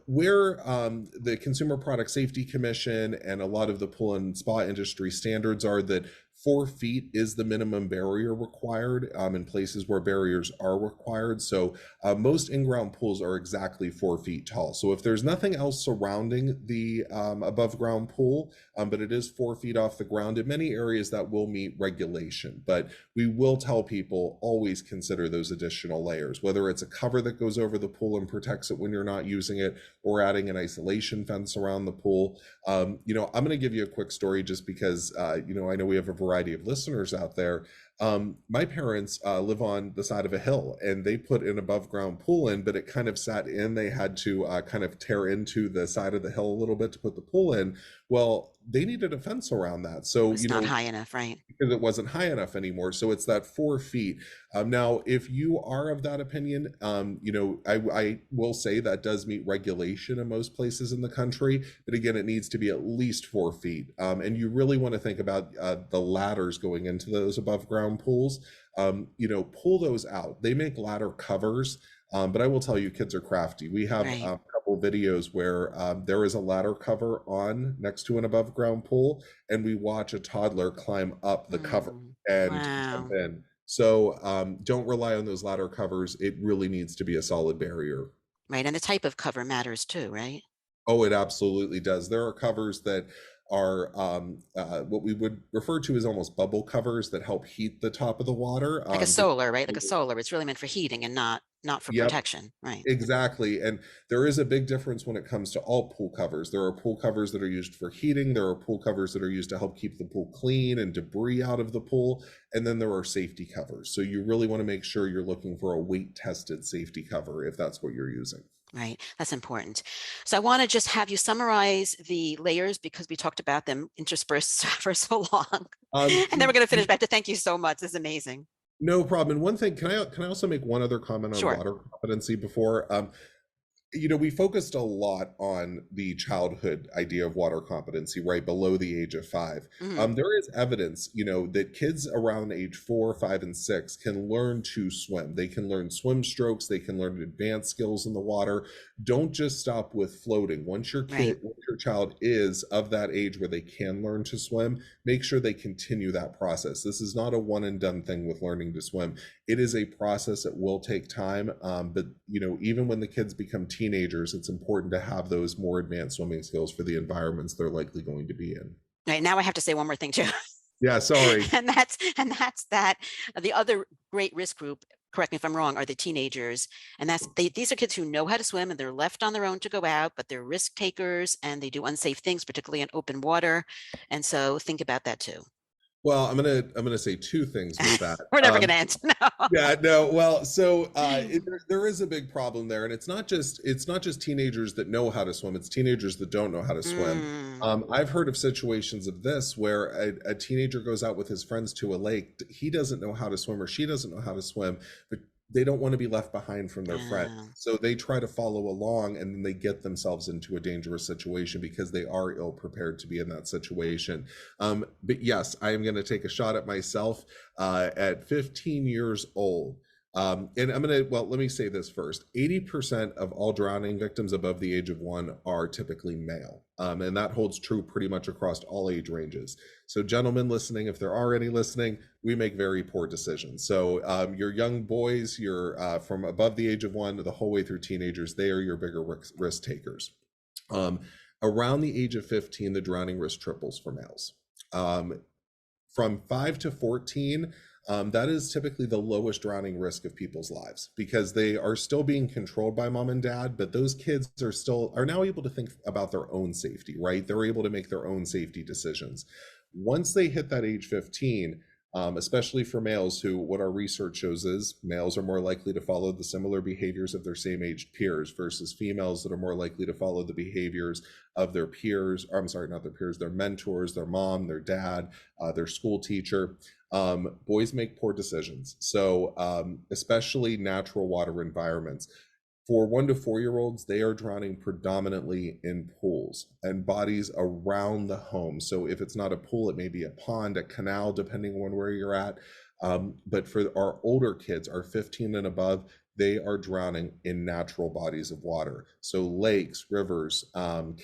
Where the Consumer Product Safety Commission and a lot of the pool and spa industry standards are that 4 feet is the minimum barrier required in places where barriers are required. So most in-ground pools are exactly 4 feet tall. So if there's nothing else surrounding the above ground pool, but it is 4 feet off the ground, in many areas that will meet regulation. But we will tell people always consider those additional layers, whether it's a cover that goes over the pool and protects it when you're not using it, or adding an isolation fence around the pool. I'm going to give you a quick story just because, I know we have a variety of listeners out there. My parents live on the side of a hill, and they put an above ground pool in, but it kind of sat in. They had to kind of tear into the side of the hill a little bit to put the pool in. Well, they needed a fence around that. So it's not high enough, right? Because it wasn't high enough anymore. So it's that 4 feet. Now, if you are of that opinion, I will say that does meet regulation in most places in the country. But again, it needs to be at least 4 feet. And you really want to think about the ladders going into those above ground pools. Pull those out. They make ladder covers. But I will tell you, kids are crafty. We have a couple videos where there is a ladder cover on next to an above ground pool, and we watch a toddler climb up the cover and jump in. So don't rely on those ladder covers. It really needs to be a solid barrier. Right, and the type of cover matters too, right? Oh, it absolutely does. There are covers that are what we would refer to as almost bubble covers that help heat the top of the water. Like a solar, right? Like a solar. It's really meant for heating and not for protection, right? Exactly. And there is a big difference when it comes to all pool covers. There are pool covers that are used for heating. There are pool covers that are used to help keep the pool clean and debris out of the pool. And then there are safety covers. So you really want to make sure you're looking for a weight-tested safety cover if that's what you're using. Right. That's important. So I want to just have you summarize the layers because we talked about them interspersed for so long. And then we're going to finish back to thank you so much. This is amazing. No problem. And one thing, can I also make one other comment on water competency before? We focused a lot on the childhood idea of water competency, right below the age of 5. There is evidence, that kids around age 4, 5, and 6 can learn to swim. They can learn swim strokes. They can learn advanced skills in the water. Don't just stop with floating. Once your child is of that age where they can learn to swim, make sure they continue that process. This is not a one and done thing with learning to swim. It is a process that will take time. But even when the kids become teenagers, it's important to have those more advanced swimming skills for the environments they're likely going to be in. Right, now I have to say one more thing too. Yeah, sorry. and that's that the other great risk group, correct me if I'm wrong, are the teenagers. And these are kids who know how to swim and they're left on their own to go out, but they're risk takers and they do unsafe things, particularly in open water. And so think about that too. Well, I'm gonna say 2 things with that. We're never gonna answer. No. Yeah, no. Well, so there is a big problem there, and it's not just teenagers that know how to swim. It's teenagers that don't know how to swim. I've heard of situations of this where a teenager goes out with his friends to a lake. He doesn't know how to swim, or she doesn't know how to swim, but they don't want to be left behind from their friends. Yeah. So they try to follow along, and then they get themselves into a dangerous situation because they are ill prepared to be in that situation. But yes, I am going to take a shot at myself at 15 years old. And I'm going to, well, let me say this first. 80% of all drowning victims above the age of 1 are typically male. And that holds true pretty much across all age ranges. So gentlemen listening, if there are any listening, we make very poor decisions. So your young boys, you're from above the age of 1 the whole way through teenagers, they are your bigger risk takers. Around the age of 15, the drowning risk triples for males. From 5 to 14, that is typically the lowest drowning risk of people's lives because they are still being controlled by mom and dad, but those kids are now able to think about their own safety, right? They're able to make their own safety decisions. Once they hit that age 15, especially for males who, what our research shows is males are more likely to follow the similar behaviors of their same aged peers versus females that are more likely to follow the behaviors of their peers, or I'm sorry, not their peers, their mentors, their mom, their dad, their school teacher. Boys make poor decisions. So especially natural water environments. For 1 to 4-year-olds, they are drowning predominantly in pools and bodies around the home. So if it's not a pool, it may be a pond, a canal, depending on where you're at. But for our older kids, our 15 and above, they are drowning in natural bodies of water. So lakes, rivers,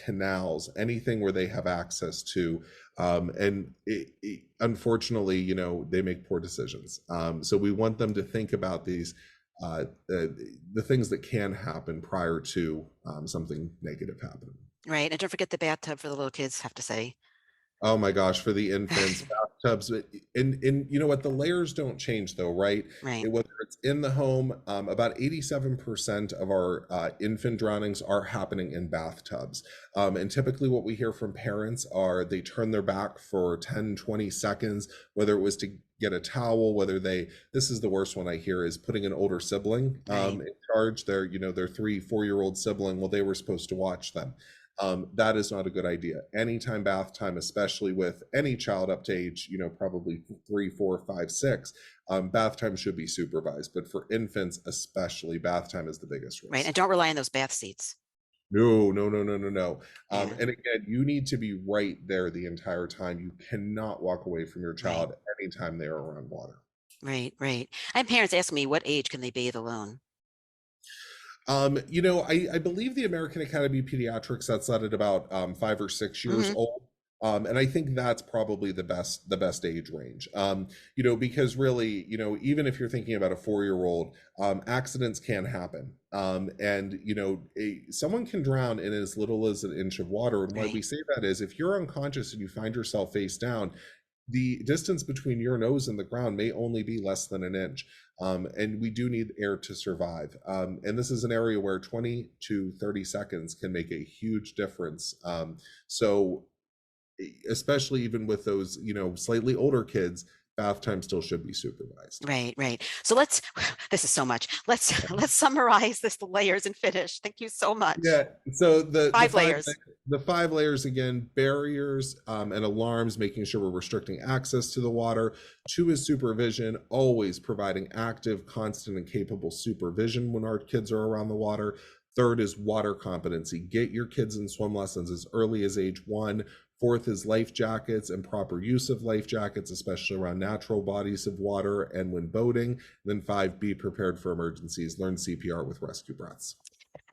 canals, anything where they have access to. And unfortunately, you know, they make poor decisions. So we want them to think about these the things that can happen prior to something negative happening. Right. And don't forget the bathtub for the little kids, have to say. Oh my gosh, for the infants, bathtubs, and you know what, the layers don't change though, right? Right. Whether it's in the home, about 87% of our infant drownings are happening in bathtubs. And typically what we hear from parents are they turn their back for 10, 20 seconds, whether it was to get a towel, whether this is the worst one I hear is putting an older sibling in charge, their 3, 4-year-old sibling, well, they were supposed to watch them. That is not a good idea. Anytime bath time, especially with any child up to age, probably 3, 4, 5, 6, bath time should be supervised. But for infants, especially, bath time is the biggest risk. Right. And don't rely on those bath seats. No. Yeah. And again, you need to be right there the entire time. You cannot walk away from your child anytime they are around water. Right. I have parents ask me, what age can they bathe alone? I believe the American Academy of Pediatrics sets that at about 5 or 6 years old. And I think that's probably the best age range. Because really, even if you're thinking about a 4-year-old, accidents can happen. And someone can drown in as little as an inch of water. And why we say that is if you're unconscious and you find yourself face down, the distance between your nose and the ground may only be less than an inch. And we do need air to survive. And this is an area where 20 to 30 seconds can make a huge difference. So especially even with those, slightly older kids, bath time still should be supervised. Right. So this is so much. Let's summarize the layers and finish. Thank you so much. Yeah. So the 5 layers. The 5 layers, again, barriers and alarms, making sure we're restricting access to the water. 2 is supervision, always providing active, constant, and capable supervision when our kids are around the water. 3rd is water competency. Get your kids in swim lessons as early as age 1. 4th is life jackets and proper use of life jackets, especially around natural bodies of water and when boating. Then 5, be prepared for emergencies. Learn CPR with rescue breaths.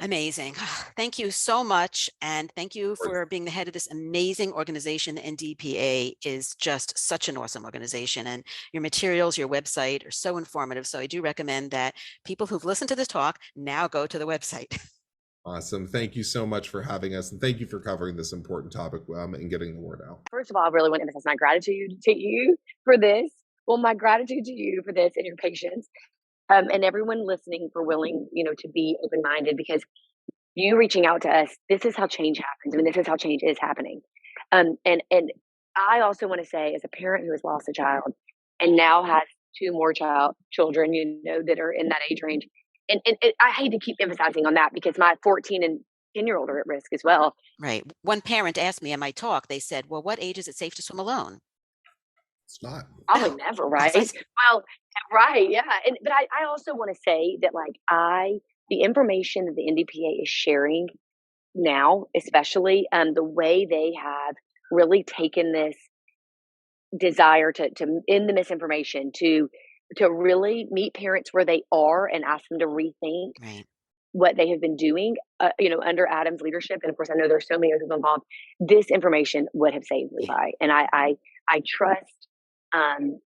Amazing. Thank you so much. And thank you for being the head of this amazing organization. The NDPA is just such an awesome organization, and your materials, your website are so informative. So I do recommend that people who've listened to this talk now go to the website. Awesome. Thank you so much for having us. And thank you for covering this important topic and getting the word out. First of all, I really want to emphasize my gratitude to you for this. Well, my gratitude to you for this and your patience. And everyone listening for willing, to be open-minded, because you reaching out to us, this is how change happens. I mean, this is how change is happening. And I also want to say, as a parent who has lost a child and now has 2 more children, that are in that age range, and I hate to keep emphasizing on that because my 14 and 10-year-old are at risk as well. Right. One parent asked me in my talk, they said, well, what age is it safe to swim alone? It's not. Probably never, right? Well, right, yeah. But I also want to say that the information that the NDPA is sharing now, especially the way they have really taken this desire to end the misinformation, to really meet parents where they are and ask them to rethink Right. what they have been doing, under Adam's leadership. And of course, I know there's so many others involved. This information would have saved Levi, and I trust and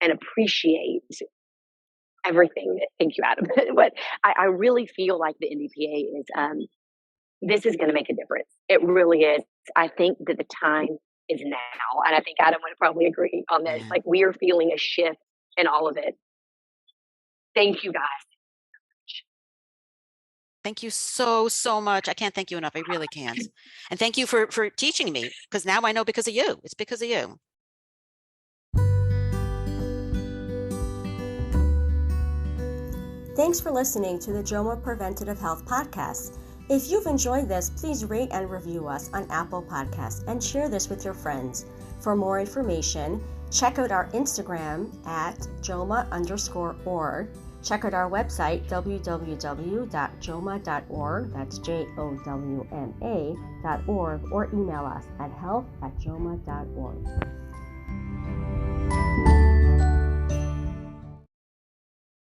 appreciate everything. Thank you, Adam. But I really feel like the NDPA is this is going to make a difference. It really is. I think that the time is now, and I think Adam would probably agree on this. Yeah. Like, we are feeling a shift in all of it. Thank you, guys. Thank you so much. I can't thank you enough. I really can't. And thank you for teaching me, because now I know because of you. It's because of you. Thanks for listening to the JOMA Preventative Health Podcast. If you've enjoyed this, please rate and review us on Apple Podcasts and share this with your friends. For more information, check out our Instagram at JOMA_org. Check out our website, www.joma.org, that's JOWMA.org, or email us at health@joma.org.